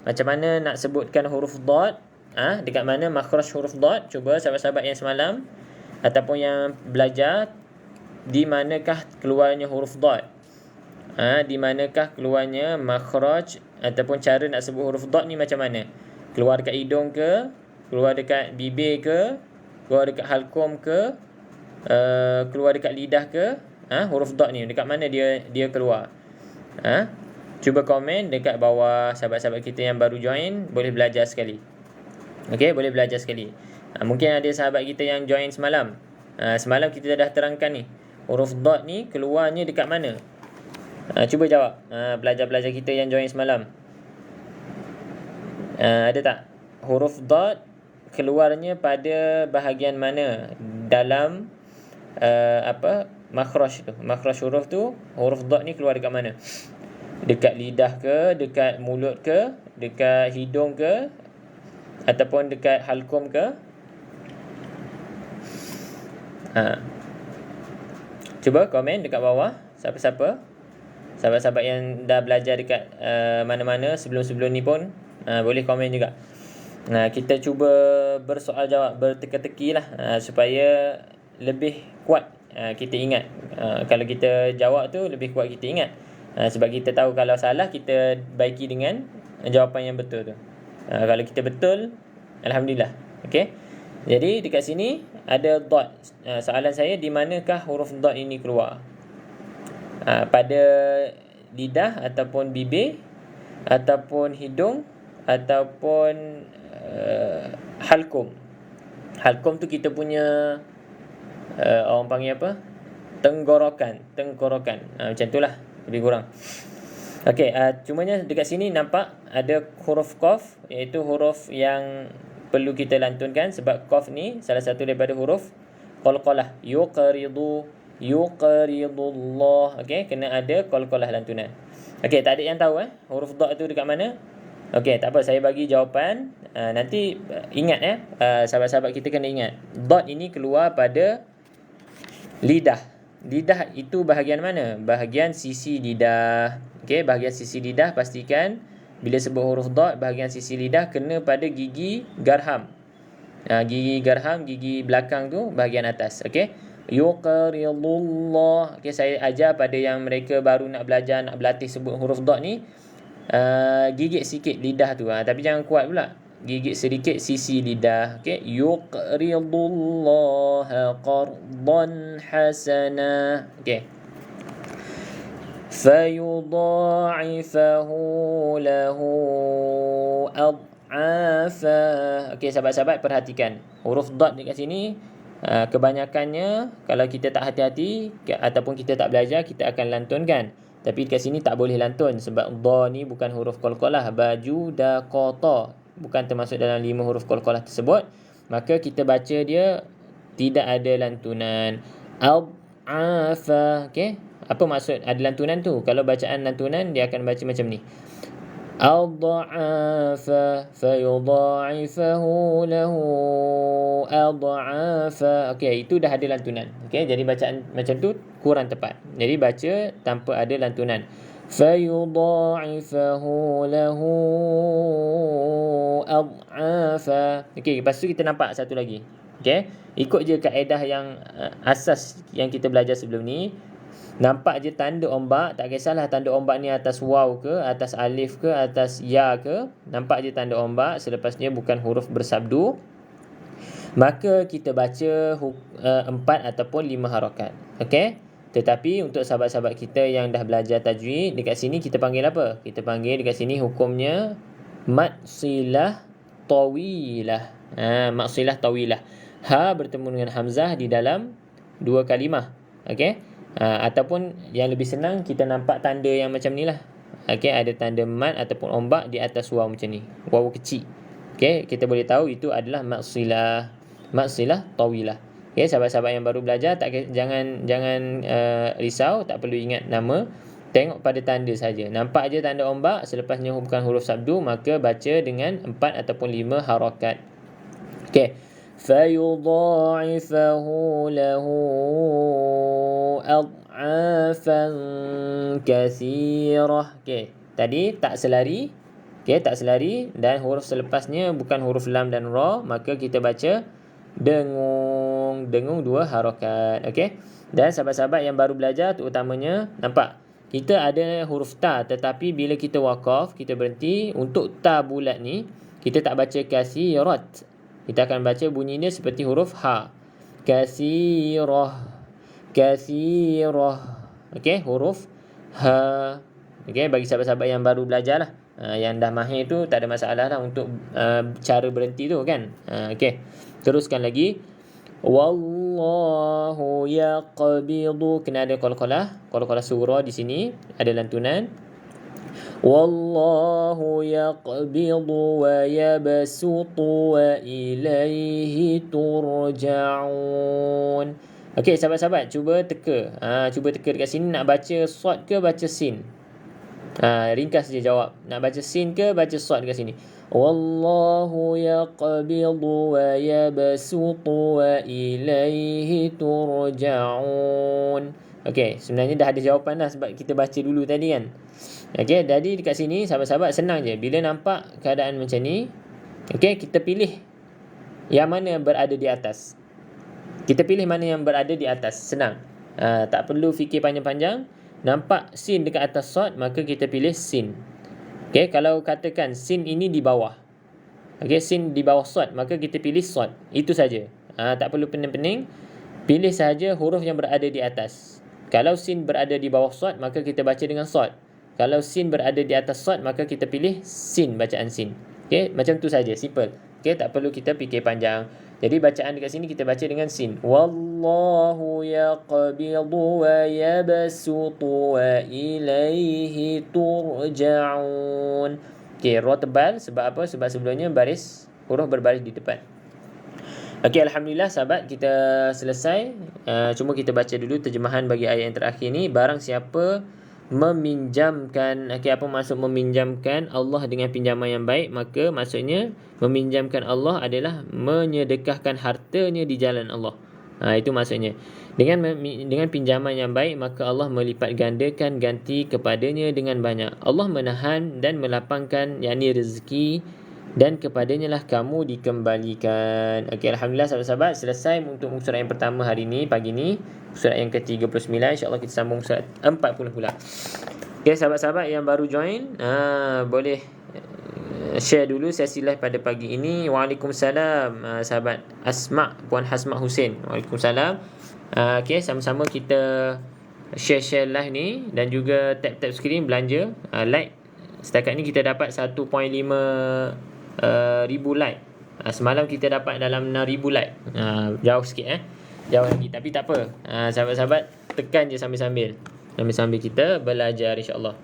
macam mana nak sebutkan huruf dad. Dekat mana makhraj huruf dad. Cuba sahabat-sahabat yang semalam ataupun yang belajar, di manakah keluarnya huruf dad? Di manakah keluarnya makhraj ataupun cara nak sebut huruf dad ni macam mana? Keluar dekat hidung ke? Keluar dekat bibir ke? Keluar dekat halqum ke? Keluar dekat lidah ke? Huruf dad ni dekat mana dia keluar? Cuba komen dekat bawah. Sahabat-sahabat kita yang baru join boleh belajar sekali. Okey, boleh belajar sekali. Mungkin ada sahabat kita yang join semalam. Semalam kita dah terangkan ni, huruf dad ni keluarnya dekat mana? Cuba jawab. Pelajar-pelajar kita yang join semalam. Ada tak? Huruf dot keluarnya pada bahagian mana dalam makhraj tu? Makhraj huruf tu, huruf dot ni keluar dekat mana? Dekat lidah ke, dekat mulut ke, dekat hidung ke, ataupun dekat halkum ke? Cuba komen dekat bawah. Siapa-siapa? Sahabat-sahabat yang dah belajar dekat mana-mana sebelum-sebelum ni pun boleh komen juga. Kita cuba bersoal jawab, berteka-teki lah, supaya lebih kuat kita ingat. Kalau kita jawab tu lebih kuat kita ingat. Sebab kita tahu kalau salah kita baiki dengan jawapan yang betul tu. Kalau kita betul, alhamdulillah. Okey. Jadi dekat sini ada dot. Soalan saya, di manakah huruf dot ini keluar? Pada lidah ataupun bibir ataupun hidung ataupun halkum. Halkum tu kita punya orang panggil apa? Tenggorokan. Macam tu lah lebih kurang. Okey, cumanya dekat sini nampak ada huruf qaf, iaitu huruf yang perlu kita lantunkan, sebab qaf ni salah satu daripada huruf qalqalah. Yuqridullah. Okey, kena ada qalqalah lantunan. Okey, tak ada yang tahu huruf dot tu dekat mana? Okey, tak apa, saya bagi jawapan. Nanti ingat sahabat-sahabat kita kena ingat. Dot ini keluar pada lidah. Lidah itu bahagian mana? Bahagian sisi lidah. Okey, bahagian sisi lidah, pastikan bila sebut huruf dot, bahagian sisi lidah kena pada gigi garham. Gigi garham, gigi belakang tu bahagian atas. Okey. Yuqridullah. Okey, saya ajar pada yang mereka baru nak belajar, nak berlatih sebut huruf dot ni, gigit sikit lidah tu, tapi jangan kuat pula. Gigit sedikit sisi lidah. Okey, yuqridullaha qardan hasana. Okey. Fayudha'ifahu lahu ad'afa. Okey, sahabat-sahabat perhatikan. Huruf dot dekat sini kebanyakannya kalau kita tak hati-hati ataupun kita tak belajar, kita akan lantunkan. Tapi dekat sini tak boleh lantun sebab dha ni bukan huruf qalqalah. Baju daqata bukan termasuk dalam 5 huruf qalqalah tersebut. Maka kita baca dia tidak ada lantunan. Ad'afa. Okey. Apa maksud ada lantunan tu? Kalau bacaan lantunan dia akan baca macam ni. Ad'afa fayudha'ifahu lahu ad'afa. Okey, itu dah ada lantunan. Okey, jadi bacaan macam tu kurang tepat. Jadi baca tanpa ada lantunan. Fayudha'ifahu lahu ad'afa. Okey, lepas tu kita nampak satu lagi. Okey, ikut je kaedah yang asas yang kita belajar sebelum ni. Nampak je tanda ombak, tak kisahlah tanda ombak ni atas waw ke, atas alif ke, atas ya ke. Nampak je tanda ombak, selepasnya bukan huruf bersabdu. Maka kita baca 4 ataupun 5 harakat. Okey? Tetapi untuk sahabat-sahabat kita yang dah belajar tajwid, dekat sini kita panggil apa? Kita panggil dekat sini hukumnya mad silah tawilah. Mad silah tawilah. Ha bertemu dengan hamzah di dalam 2 kalimah. Okey? Ataupun yang lebih senang, kita nampak tanda yang macam ni lah. Okey, ada tanda mad ataupun ombak di atas waw macam ni, waw kecil. Okey, kita boleh tahu itu adalah maksilah tawilah. Okey, sahabat-sahabat yang baru belajar, jangan risau, tak perlu ingat nama. Tengok pada tanda saja. Nampak je tanda ombak, selepasnya bukan huruf sabdu, maka baca dengan 4 ataupun 5 harakat. Okey. فَيُضَاعِفَهُ لَهُ أَضْعَافًا كَثِيرَةً. Okey, tadi tak selari. Okey, tak selari dan huruf selepasnya bukan huruf lam dan ra, maka kita baca dengung 2 harakat. Okey. Dan sahabat-sahabat yang baru belajar terutamanya, nampak kita ada huruf ta, tetapi bila kita waqaf, kita berhenti, untuk ta bulat ni kita tak baca kasirat. Kita akan baca bunyinya seperti huruf ha. Kasirah. Okey, huruf ha. Okey, bagi sahabat-sahabat yang baru belajar lah, yang dah mahir tu tak ada masalah lah untuk cara berhenti tu kan. Okey, teruskan lagi. Wallahu yaqbidu. Kena ada qalqalah surah di sini, ada lantunan. Wallahu yaqbidu wa yabsutu wa ilaihi turja'un. Okey, sahabat-sahabat, cuba teka. Cuba teka dekat sini, nak baca sad ke baca sin? Ringkas je jawab. Nak baca sin ke baca sad dekat sini? Wallahu yaqbidu wa yabsutu wa ilaihi turja'un. Okey, sebenarnya dah ada jawapan dah sebab kita baca dulu tadi kan. Okey, jadi dekat sini sahabat-sahabat senang je. Bila nampak keadaan macam ni, okey, kita pilih yang mana berada di atas. Kita pilih mana yang berada di atas. Senang. Tak perlu fikir panjang-panjang. Nampak sin dekat atas sad, maka kita pilih sin. Okey, kalau katakan sin ini di bawah. Okey, sin di bawah sad, maka kita pilih sad. Itu saja. Tak perlu pening-pening. Pilih sahaja huruf yang berada di atas. Kalau sin berada di bawah sad, maka kita baca dengan sad. Kalau sin berada di atas sad, maka kita pilih sin, bacaan sin. Okey, macam tu saja, simple. Okey, tak perlu kita fikir panjang. Jadi bacaan dekat sini kita baca dengan sin. Wallahu yaqbidu wa yabsutu wa ilaihi turja'un. Okey, ra tebal sebab apa? Sebab sebelumnya huruf berbaris di depan. Okey, alhamdulillah sahabat, kita selesai. Cuma kita baca dulu terjemahan bagi ayat yang terakhir ni. Barang siapa meminjamkan, apa maksud meminjamkan Allah dengan pinjaman yang baik, maka maksudnya meminjamkan Allah adalah menyedekahkan hartanya di jalan Allah. Itu maksudnya. Dengan pinjaman yang baik, maka Allah melipat gandakan ganti kepadanya dengan banyak. Allah menahan dan melapangkan, yakni rezeki, dan kepadanya lah kamu dikembalikan. Okey, alhamdulillah sahabat-sahabat, selesai untuk surat yang pertama hari ni, pagi ni. Surat yang ke-39, insya-Allah kita sambung surat 40 pula. Okey, sahabat-sahabat yang baru join, boleh share dulu sesi live pada pagi ini. Waalaikumsalam sahabat Asma, Puan Hasma Hussein. Waalaikumsalam. Okey, sama-sama kita share live ni dan juga tap skrin belanja, like. Setakat ni kita dapat 1.5 ribu like. Semalam kita dapat dalam 6,000 like. Jauh sikit jauh lagi, tapi tak apa. Sahabat-sahabat tekan je sambil-sambil kita belajar, insya-Allah.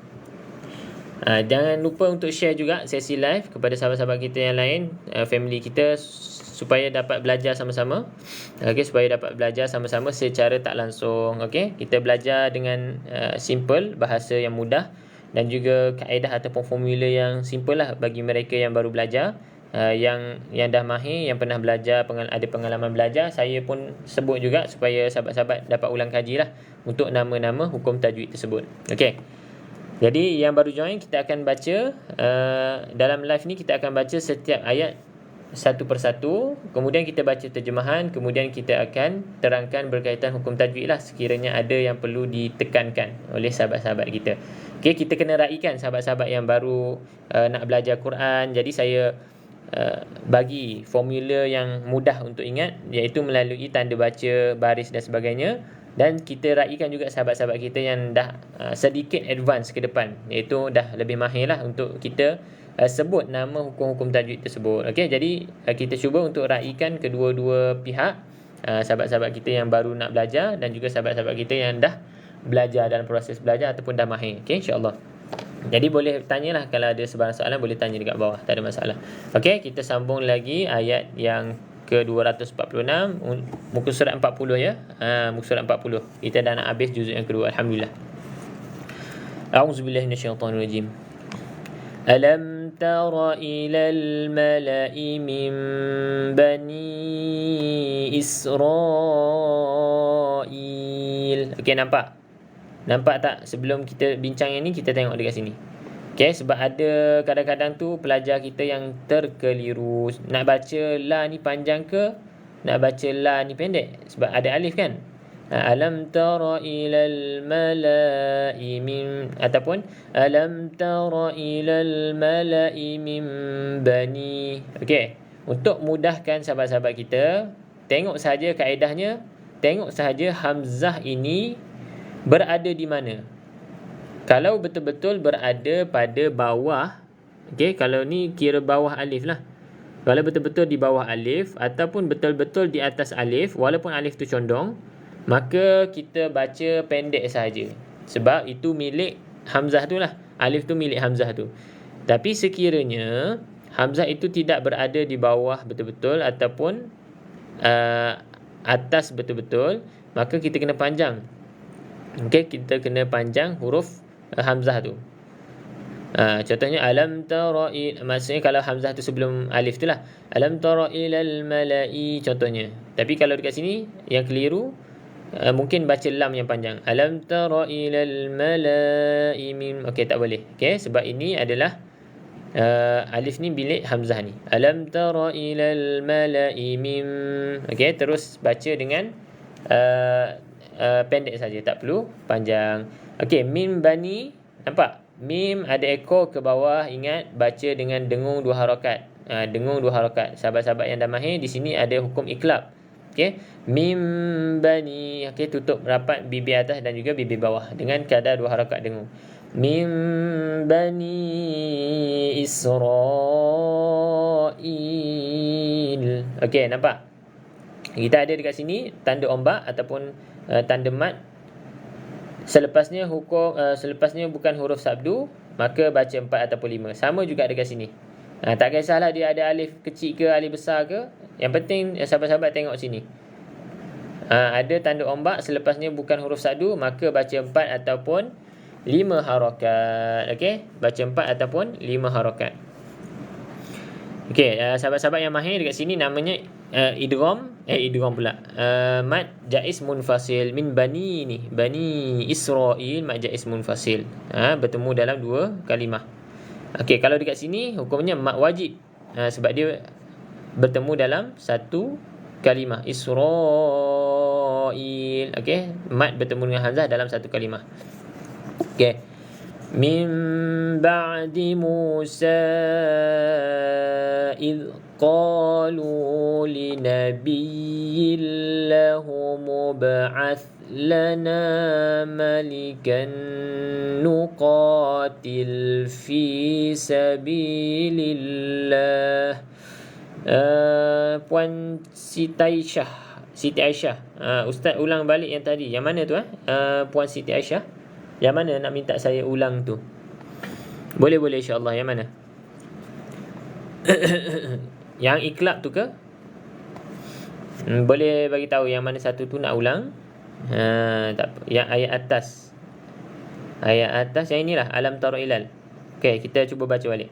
Jangan lupa untuk share juga sesi live kepada sahabat-sahabat kita yang lain, family kita, supaya dapat belajar sama-sama. Okey, supaya dapat belajar sama-sama secara tak langsung. Okey, kita belajar dengan simple, bahasa yang mudah, dan juga kaedah ataupun formula yang simple lah bagi mereka yang baru belajar. Yang dah mahir, yang pernah belajar, ada pengalaman belajar, saya pun sebut juga supaya sahabat-sahabat dapat ulang kaji lah untuk nama-nama hukum tajwid tersebut. Okey, jadi yang baru join, kita akan baca dalam live ni, kita akan baca setiap ayat satu persatu, kemudian kita baca terjemahan, kemudian kita akan terangkan berkaitan hukum tajwid lah sekiranya ada yang perlu ditekankan oleh sahabat-sahabat kita. Okey, kita kena raikan sahabat-sahabat yang baru nak belajar Quran. Jadi saya bagi formula yang mudah untuk ingat, iaitu melalui tanda baca, baris dan sebagainya. Dan kita raikan juga sahabat-sahabat kita yang dah sedikit advance ke depan, iaitu dah lebih mahir lah untuk kita sebut nama hukum-hukum tajwid tersebut. Okey, jadi kita cuba untuk raikan kedua-dua pihak, sahabat-sahabat kita yang baru nak belajar dan juga sahabat-sahabat kita yang dah belajar dalam proses belajar ataupun dah mahir. Okey, insya-Allah. Jadi boleh tanyalah, kalau ada sebarang soalan boleh tanya dekat bawah, tak ada masalah. Okey, kita sambung lagi ayat yang ke-246, muka surat 40 ya. Muka surat 40. Kita dah nak habis juzuk yang kedua, alhamdulillah. A'udzubillahi minasyaitonirrajim. Alam tara ilal mala'i min bani Israel. Okey, nampak tak? Sebelum kita bincang yang ni, kita tengok dekat sini. Okey, sebab ada kadang-kadang tu pelajar kita yang terkeliru. Nak baca la ni panjang ke nak baca la ni pendek? Sebab ada alif kan. Alam tara ilal mala'i min, ataupun alam tara ilal mala'i min bani. Okey, untuk mudahkan sahabat-sahabat kita, tengok sahaja kaedahnya, tengok sahaja hamzah ini berada di mana. Kalau betul-betul berada pada bawah, okey, kalau ni kira bawah alif lah. Kalau betul-betul di bawah alif ataupun betul-betul di atas alif walaupun alif tu condong, maka kita baca pendek saja. Sebab itu milik hamzah tu lah. Alif tu milik hamzah tu. Tapi sekiranya hamzah itu tidak berada di bawah betul-betul ataupun atas betul-betul, maka kita kena panjang. Okey, kita kena panjang huruf hamzah tu. Contohnya alam tara, maksudnya kalau hamzah tu sebelum alif tu lah, alam tara ilal mala'i contohnya. Tapi kalau dekat sini yang keliru, mungkin baca lam yang panjang, alam tara ilal mala'i min. Okey, tak boleh. Okey, sebab ini adalah alif ni milik hamzah ni, alam tara ilal mala'i min. Okey, terus baca dengan pendek saja, tak perlu panjang. Okey, min bani, nampak mim ada ekor ke bawah. Ingat, baca dengan dengung 2 harakat. Dengung 2 harakat. Sahabat-sahabat yang dah mahir, di sini ada hukum iklab. Okey, mim bani. Okey, tutup rapat bibir atas dan juga bibir bawah dengan kadar 2 harakat dengung. Mim bani Israil. Okey, nampak? Kita ada dekat sini tanda ombak ataupun tanda mat. Selepasnya selepasnya bukan huruf sabdu, maka baca 4 ataupun 5. Sama juga dekat sini. Tak kisahlah dia ada alif kecil ke alif besar ke. Yang penting sahabat-sahabat tengok sini. Ada tanda ombak, selepasnya bukan huruf sabdu, maka baca 4 ataupun 5 harakat. Okey, baca 4 ataupun 5 harakat. Okey, sahabat-sahabat yang mahir dekat sini namanya idgham pula. Mad jaiz munfasil min bani ni. Bani Israil mad jaiz munfasil. Bertemu dalam 2 kalimah. Okey, kalau dekat sini hukumnya mad wajib. Sebab dia bertemu dalam 1 kalimah. Israil. Okey, mad bertemu dengan hamzah dalam 1 kalimah. Okey. Min ba'di Musa idh qalu li nabiyyin lahu mub'ath lana malikan nuqatil fi sabilillah. Puan Siti Aisyah, Ustaz ulang balik yang tadi. Yang mana tu Puan Siti Aisyah? Yang mana nak minta saya ulang tu? Boleh insya-Allah. Yang mana? Yang iklab tu ke? Boleh bagi tahu yang mana satu tu nak ulang? Tak apa. Yang ayat atas. Ayat atas yang inilah, alam tara ilal. Okey, kita cuba baca balik.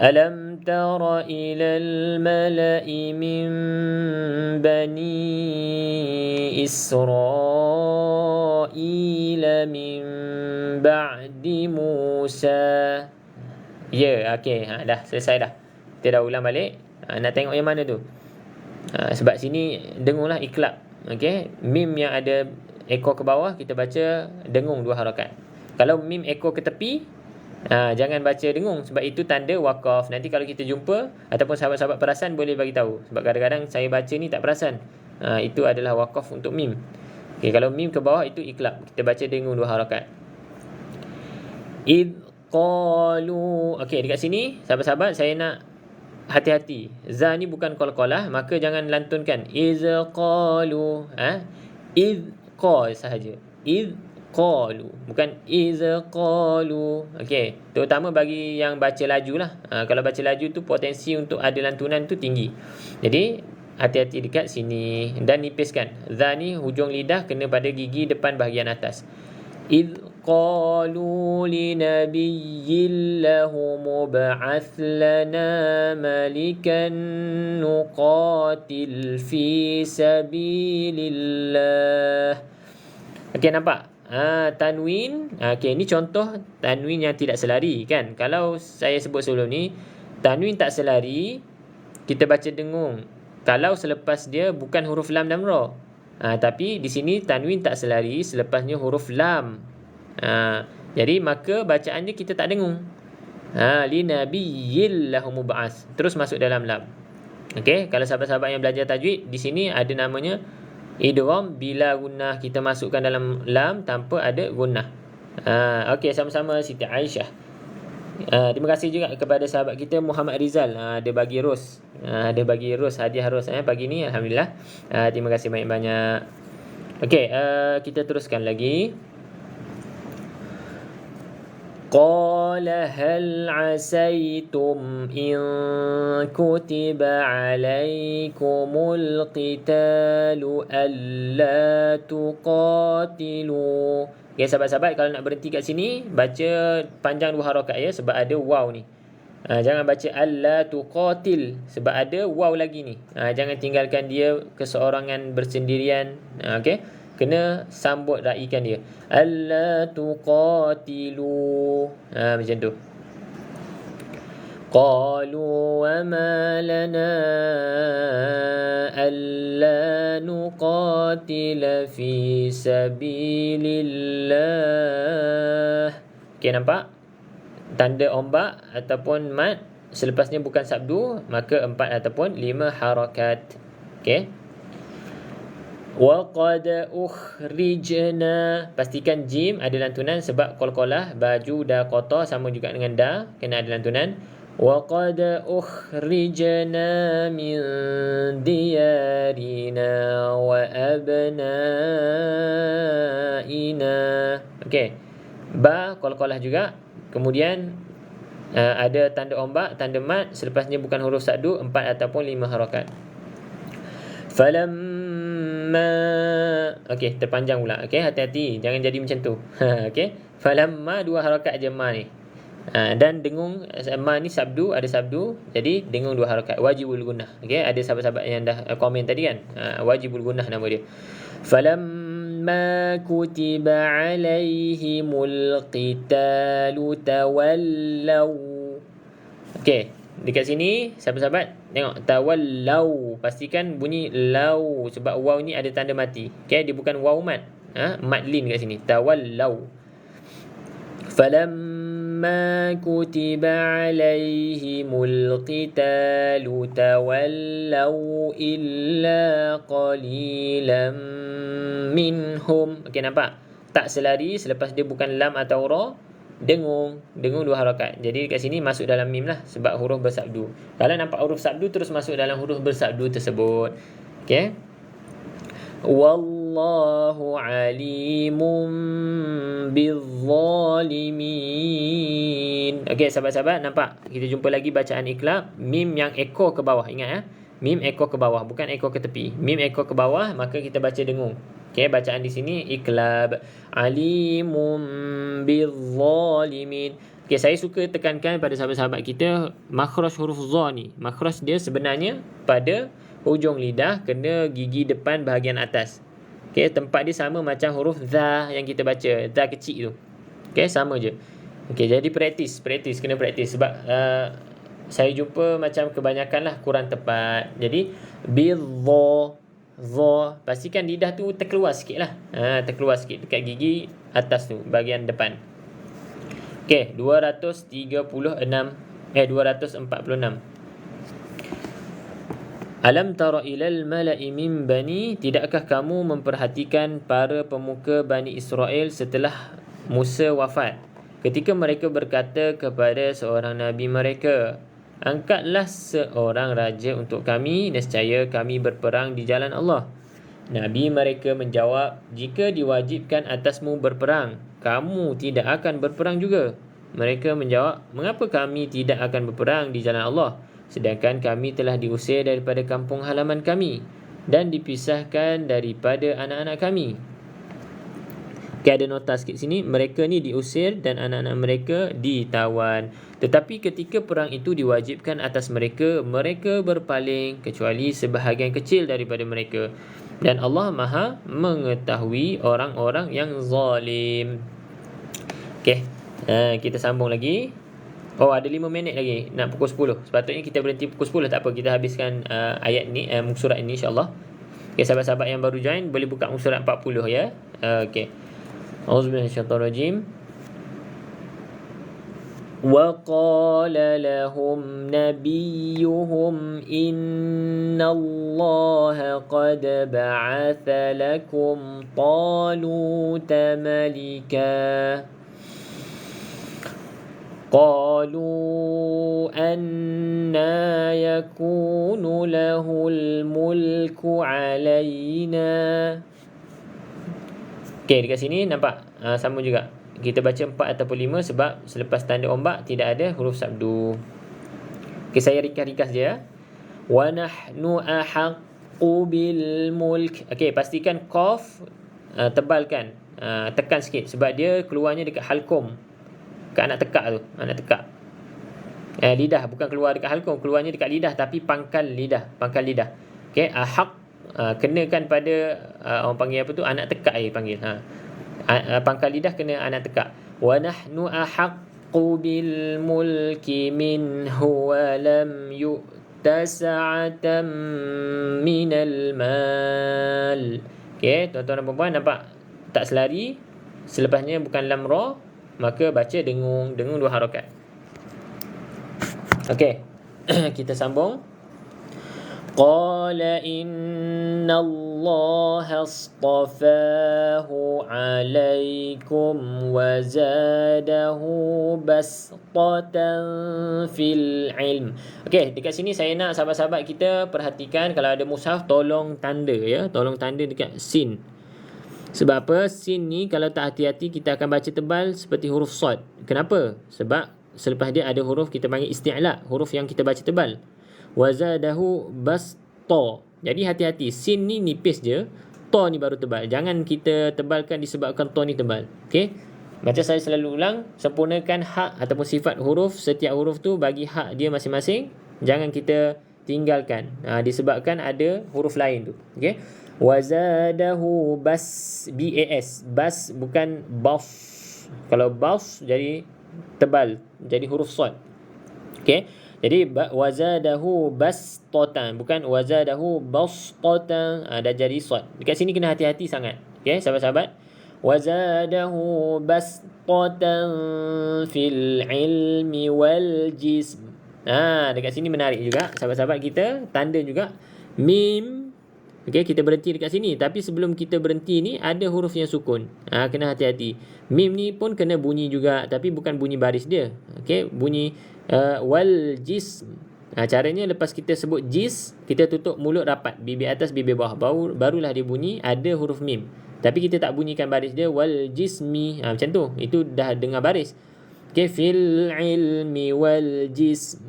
Alam tara ilal mala'i min bani Israila min ba'di Musa. Ya, okey. Dah selesai dah. Kita dah ulang balik. Nak tengok yang mana tu? Sebab sini dengunglah iklab. Okey, mim yang ada ekor ke bawah kita baca dengung 2 harakat. Kalau mim ekor ke tepi, jangan baca dengung sebab itu tanda waqaf. Nanti kalau kita jumpa ataupun sahabat-sahabat perasan boleh bagi tahu. Sebab kadang-kadang saya baca ni tak perasan. Itu adalah waqaf untuk mim. Okey, kalau mim ke bawah itu iklab. Kita baca dengung 2 harakat. Id qalu. Okey, dekat sini sahabat-sahabat saya nak hati-hati. Za ni bukan qalqalah, maka jangan lantunkan iz qalu. Iz qa sahaja. Iz qalu, bukan iz qalu. Okey, terutama bagi yang baca laju lah. Kalau baca laju tu potensi untuk ada lantunan tu tinggi. Jadi hati-hati dekat sini dan nipiskan. Za ni hujung lidah kena pada gigi depan bahagian atas. Iz qalu li nabiyyin lahu mub'ath lana malikan nuqatil fi sabilillah. Okey, nampak? Tanwin. Okey, ni contoh tanwin yang tidak selari kan. Kalau saya sebut sebelum ni, tanwin tak selari, kita baca dengung. Kalau selepas dia bukan huruf lam dan ra. Tapi di sini tanwin tak selari, selepasnya huruf lam. Jadi maka bacaannya kita tak dengung. Li nabiyyin lahu mub'ats. Terus masuk dalam lam. Okey, kalau sahabat-sahabat yang belajar tajwid, di sini ada namanya idgham bila gunnah. Kita masukkan dalam lam tanpa ada gunnah. Okey, sama-sama Siti Aisyah. Terima kasih juga kepada sahabat kita Muhammad Rizal. Dia bagi ros hadiah ros pagi ni, alhamdulillah. Terima kasih banyak-banyak. Okey, kita teruskan lagi. Qala hal asaytum in kutiba alaikumul qitalu alla tuqatilu. Okay, sahabat-sahabat, kalau nak berhenti kat sini, baca panjang 2 harakat ya, sebab ada waw ni. Jangan baca alla tuqatil sebab ada waw lagi ni. Jangan tinggalkan dia keseorangan bersendirian. Okey, kena sambut raikan dia. Alla tuqatilu. Macam tu. Qalu wa ma lana alla nuqatila fi sabilillah. Okey, nampak? Tanda ombak ataupun mat selepasnya bukan sabdu, maka 4 ataupun 5 harakat. Okey. Wa qad ukhrijna, pastikan jim ada lantunan sebab qalqalah, baju dah qata sama juga dengan da, kena ada lantunan. Wa qad ukhrijna min diyarina wa abnaina. Okey. Ba qalqalah juga. Kemudian ada tanda ombak, tanda mat, selepasnya bukan huruf sakdu, 4 ataupun 5 harakat. Falamma, okey, terpanjang pula. Okey, hati-hati, jangan jadi macam tu. Okey, falamma 2 harakat je ma ni. Dan dengung ma ni sabdu, ada sabdu, jadi dengung 2 harakat. Wajibul gunnah. Okey, ada sahabat-sahabat yang dah komen tadi kan. Wajibul gunnah nama dia. Falamma kutiba alaihimul qitalu tawallaw. Okey, dekat sini sahabat-sahabat tengok tawallau, pastikan bunyi lau sebab waw ni ada tanda mati. Okey, dia bukan waw mat. Mat lin kat sini. Tawallau. Falamma kutiba alaihimul qitalu tawallau illa qalilan minhum. Okey, nampak? Tak selari selepas dia bukan lam atau ra, dengung 2 harakat. Jadi kat sini masuk dalam mim lah sebab huruf bersabdu. Kalau nampak huruf sabdu terus masuk dalam huruf bersabdu tersebut. Okey. Wallahu alimun bizzalimin. Okey, sahabat-sahabat, nampak? Kita jumpa lagi bacaan iqlab, mim yang ekor ke bawah. Ingat ya? Mim ekor ke bawah, bukan ekor ke tepi. Mim ekor ke bawah, maka kita baca dengung. Okey, bacaan di sini iqlab. Alimun bizzalimin. Okey, saya suka tekankan pada sahabat-sahabat kita makhraj huruf za ni. Makhraj dia sebenarnya pada hujung lidah, kena gigi depan bahagian atas. Okey, tempat dia sama macam huruf za yang kita baca, za kecil tu. Okey, sama je. Okey, jadi praktis, kena praktis sebab saya jumpa macam kebanyakan lah kurang tepat. Jadi bizza, pastikan lidah tu terkeluar sikit lah. Terkeluar sikit dekat gigi atas tu, bahagian depan. Okey, 246. Alam tara ilal mala'i min bani, tidakkah kamu memperhatikan para pemuka Bani Israel setelah Musa wafat, ketika mereka berkata kepada seorang nabi mereka, angkatlah seorang raja untuk kami, nescaya kami berperang di jalan Allah. Nabi mereka menjawab, jika diwajibkan atasmu berperang, kamu tidak akan berperang juga. Mereka menjawab, mengapa kami tidak akan berperang di jalan Allah, sedangkan kami telah diusir daripada kampung halaman kami dan dipisahkan daripada anak-anak kami. Okay, ada nota sikit sini, mereka ni diusir dan anak-anak mereka ditawan. Tetapi ketika perang itu diwajibkan atas mereka, mereka berpaling kecuali sebahagian kecil daripada mereka. Dan Allah Maha mengetahui orang-orang yang zalim. Okay, kita sambung lagi. Oh, ada 5 minit lagi nak pukul 10. Sepatutnya kita berhenti pukul 10. Tak apa, kita habiskan ayat ni, muka surat ni insya-Allah. Okay, sahabat-sahabat yang baru join boleh buka muka surat 40 ya. Okay. Auzubillahi minasyaitonirrajim. Wa qala lahum nabiyuhum innallaha qad ba'atha lakum taluta malika. قالوا أنا يكون له الملك علينا. Okey, dekat sini nampak sama juga. Kita baca 4 ataupun 5 sebab selepas tanda ombak tidak ada huruf sabdu. Okey, saya ringkas je. Wa nahnu ahaqqu bil mulk. Okey, pastikan qaf tebalkan, tekan sikit sebab dia keluarnya dekat halqum. Kat anak tekak tu, anak tekak. Lidah bukan keluar dekat halqum, keluarnya dekat lidah tapi pangkal lidah. Okey, ahaq kenakan pada orang panggil apa tu, anak tekak panggil. Pangkal lidah kena anak tekak. Wa nahnu ahaqqu bil mulki minhu wa lam yu'ta sa'atan minal mal. Okey, tuan-tuan dan puan-puan nampak tak selari, selepasnya bukan lam ra, maka baca dengung 2 harakat. Okey. Kita sambung. Qala inna Allah astafahu alaikum wa zadahu bastatan fil ilm. Okey, dekat sini saya nak sahabat-sahabat kita perhatikan, kalau ada mushaf tolong tanda ya, tolong tanda dekat sin. Sebab apa? Sin ni kalau tak hati-hati kita akan baca tebal seperti huruf sad. Kenapa? Sebab selepas dia ada huruf kita panggil isti'la, huruf yang kita baca tebal. Wazadahu basta. Jadi hati-hati, sin ni nipis je, ta ni baru tebal. Jangan kita tebalkan disebabkan ta ni tebal. Okey? Macam saya selalu ulang, sempurnakan hak ataupun sifat huruf, setiap huruf tu bagi hak dia masing-masing. Jangan kita tinggalkan disebabkan ada huruf lain tu. Okey? Wazadahu bas, bas bukan bas. Kalau bas jadi tebal, jadi huruf sad. Okey, jadi wazadahu bastatan, bukan wazadahu bastatan, dah jadi sad. Dekat sini kena hati-hati sangat. Okey, sahabat-sahabat, wazadahu bastatan fil ilmi wal jism. Dekat sini menarik juga, sahabat-sahabat kita tanda juga mim. Okey, kita berhenti dekat sini. Tapi sebelum kita berhenti ni ada huruf yang sukun. Kena hati-hati. Mim ni pun kena bunyi juga, tapi bukan bunyi baris dia. Okey, bunyi wal jism. Caranya lepas kita sebut jis, kita tutup mulut rapat, bibir atas bibir bawah, barulah dia bunyi ada huruf mim. Tapi kita tak bunyikan baris dia wal jismi. Macam tu. Itu dah dengar baris. Okey, fil ilmi wal jism.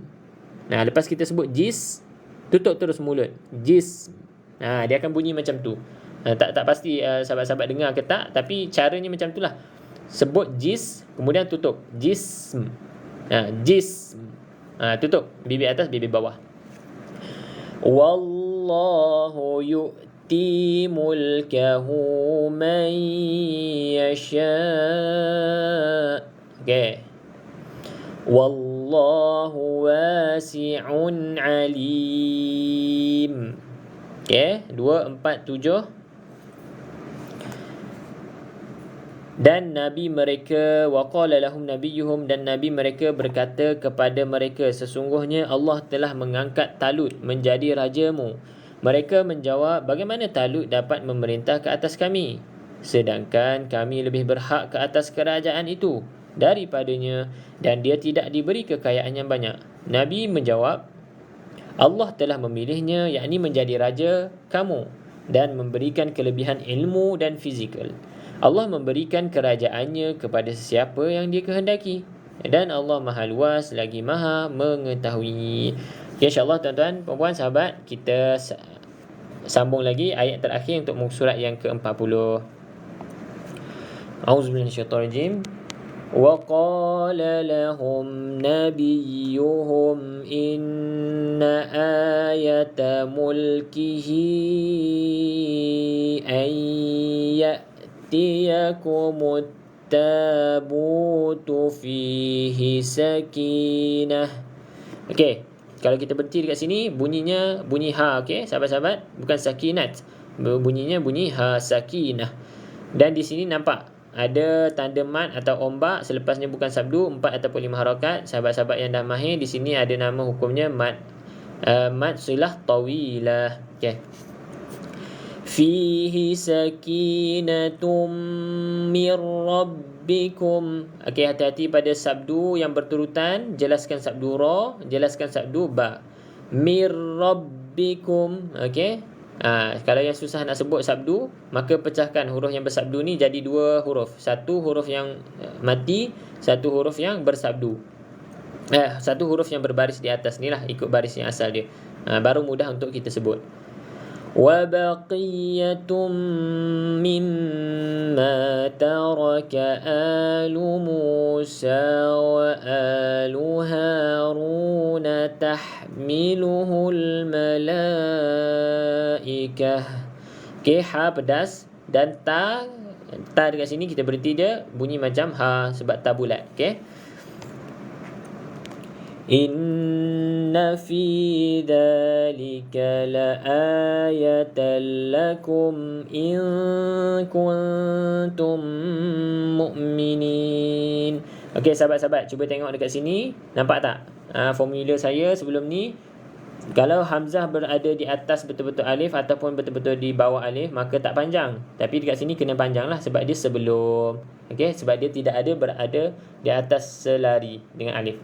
Lepas kita sebut jis, tutup terus mulut. Jism. Dia akan bunyi macam tu. Tak pasti sahabat-sahabat dengar ke tak, tapi caranya macam tu lah. Sebut jis, kemudian tutup. Jism. Jism. Tutup bibir atas bibir bawah. Wallahu yu'ti mulkahu man yasha. Okay. Wallahu wasi'un alim. Okey, 2, 4, 7. Dan Nabi mereka, waqala lahum nabiyuhum, dan Nabi mereka berkata kepada mereka, sesungguhnya Allah telah mengangkat Talut menjadi rajamu. Mereka menjawab, bagaimana Talut dapat memerintah ke atas kami, sedangkan kami lebih berhak ke atas kerajaan itu daripadanya, dan dia tidak diberi kekayaan yang banyak. Nabi menjawab, Allah telah memilihnya, yakni menjadi raja kamu, dan memberikan kelebihan ilmu dan fizikal. Allah memberikan kerajaannya kepada sesiapa yang dia kehendaki, dan Allah Maha Luas lagi Maha mengetahui. InsyaAllah tuan-tuan, puan-puan, sahabat, kita sambung lagi ayat terakhir untuk muka surat yang ke-40. A'udzubillahiminasyaitanirrajim. وَقَالَ لَهُمْ نَبِيُّهُمْ إِنَّ آيَةَ مُلْكِهِ أَنْ يَأْتِيَكُمُ التَّابُوتُ فِيهِ سَكِينَةٌ. Okey, kalau kita berhenti dekat sini, bunyinya bunyi ha. Okey, sahabat-sahabat, bukan sakinat. Bunyinya bunyi ha, sakinah. Dan di sini nampak ada tanda mat atau ombak, selepasnya bukan sabdu, 4 ataupun 5 harakat. Sahabat-sahabat yang dah mahir, di sini ada nama hukumnya mat silah tawilah. Okey. fihi sakinatum mir rabbikum. Okey, hati-hati pada sabdu yang berturutan. Jelaskan sabdu ra, jelaskan sabdu ba. Mir rabbikum. Okey. Kalau yang susah nak sebut sabdu, maka pecahkan huruf yang bersabdu ni jadi dua huruf. Satu huruf yang mati, satu huruf yang bersabdu. Satu huruf yang berbaris di atas ni lah, ikut baris yang asal dia. Baru mudah untuk kita sebut. وَبَقِيَّةٌ مِّمَّا تَرَكَ آلُ مُوسَى وَآلُ هَارُونَ تَحْمِلُهُ الْمَلَائِكَةُ. Okay, ha pedas dan ta dekat sini kita berhenti dia bunyi macam ha sebab ta bulat. Okay. Inna fi dhalika la'ayatan lakum in kuntum mu'minin. Okey, sahabat-sahabat, cuba tengok dekat sini. Nampak tak? Formula saya sebelum ni, kalau hamzah berada di atas betul-betul alif ataupun betul-betul di bawah alif, maka tak panjang. Tapi dekat sini kena panjang lah sebab dia sebelum. Okey, sebab dia tidak ada berada di atas selari dengan alif.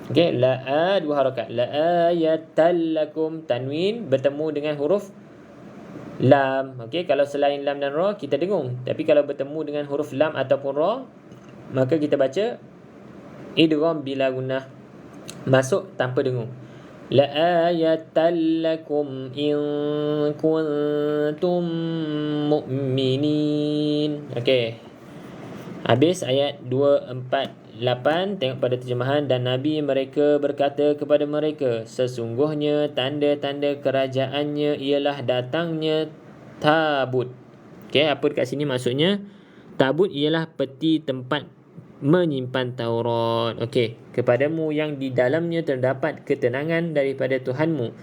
Okey, la dua harakat. La ayatan lakum, tanwin bertemu dengan huruf lam. Okey, kalau selain lam dan ra kita dengung. Tapi kalau bertemu dengan huruf lam ataupun ra, maka kita baca idgham bila gunnah, masuk tanpa dengung. La ayatan lakum in kuntum mu'minin. Okey. Habis ayat 248. Tengok pada terjemahan. Dan Nabi mereka berkata kepada mereka, sesungguhnya tanda-tanda kerajaannya ialah datangnya tabut. Okey, apa dekat sini maksudnya? Tabut ialah peti tempat menyimpan Taurat. Okey, kepadamu yang di dalamnya terdapat ketenangan daripada Tuhanmu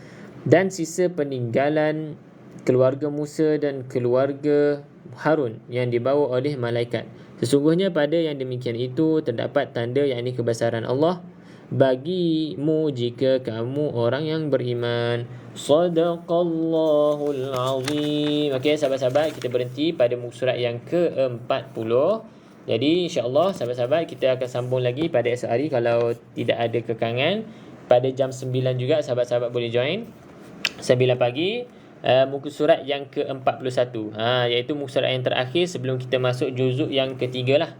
dan sisa peninggalan keluarga Musa dan keluarga Harun yang dibawa oleh malaikat. Sesungguhnya pada yang demikian itu terdapat tanda, yakni kebesaran Allah bagimu jika kamu orang yang beriman. Sadaqallahul azim. Okey, sahabat-sahabat, kita berhenti pada muka surat yang ke-40. Jadi insya-Allah sahabat-sahabat kita akan sambung lagi pada esok hari kalau tidak ada kekangan. Pada jam 9 juga sahabat-sahabat boleh join. 9 pagi. Muka surat yang ke-41, iaitu muka surat yang terakhir sebelum kita masuk juzuk yang ketiga lah.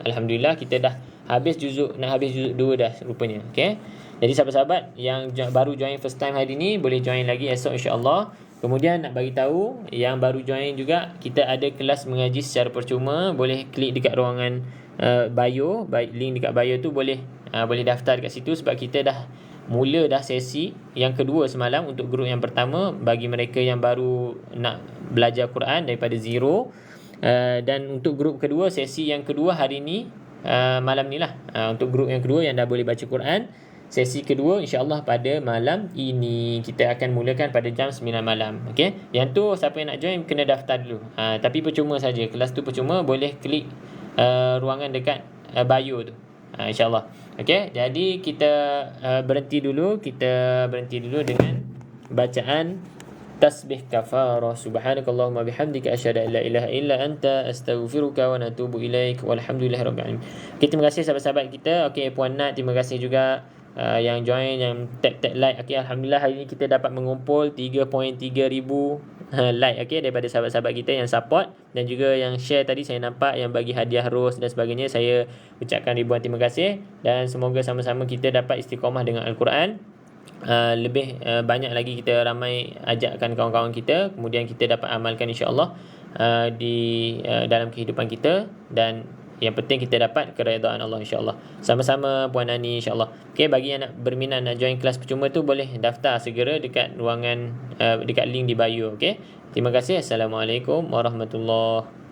Alhamdulillah kita dah habis juzuk, nak habis juzuk 2 dah rupanya. Okay? Jadi sahabat-sahabat yang baru join first time hari ni boleh join lagi esok insya-Allah. Kemudian nak bagi tahu yang baru join juga, kita ada kelas mengaji secara percuma. Boleh klik dekat ruangan bio, link dekat bio tu boleh daftar dekat situ sebab kita dah mula dah sesi yang kedua semalam untuk grup yang pertama bagi mereka yang baru nak belajar Quran daripada zero, dan untuk grup kedua, sesi yang kedua hari ni, malam ni lah, untuk grup yang kedua yang dah boleh baca Quran, sesi kedua insya-Allah pada malam ini kita akan mulakan pada jam 9 malam. Okey, yang tu siapa yang nak join kena daftar dulu, tapi percuma saja, kelas tu percuma, boleh klik ruangan dekat bio tu, insya-Allah. Okey, jadi kita berhenti dulu dengan bacaan tasbih kafarah. Subhanakallahumma bihamdika asyhadu an la ilaha illa anta astaghfiruka wa atubu ilaik. Walhamdulillahirabbil alamin. Okay, terima kasih sahabat-sahabat kita. Okey, Puan Nat, terima kasih juga yang join, yang tag like. Okey, alhamdulillah hari ni kita dapat mengumpul 3.3 ribu like, okey, daripada sahabat-sahabat kita yang support dan juga yang share tadi. Saya nampak yang bagi hadiah ros dan sebagainya. Saya ucapkan ribuan terima kasih dan semoga sama-sama kita dapat istiqamah dengan Al-Quran. Lebih banyak lagi kita ramai ajakkan kawan-kawan kita, kemudian kita dapat amalkan insya-Allah di dalam kehidupan kita, dan yang penting kita dapat keredaan Allah insya-Allah. Sama-sama Puan Ani insya-Allah. Okey, bagi yang nak berminat nak join kelas percuma tu boleh daftar segera dekat ruangan dekat link di bio. Okey. Terima kasih. Assalamualaikum warahmatullahi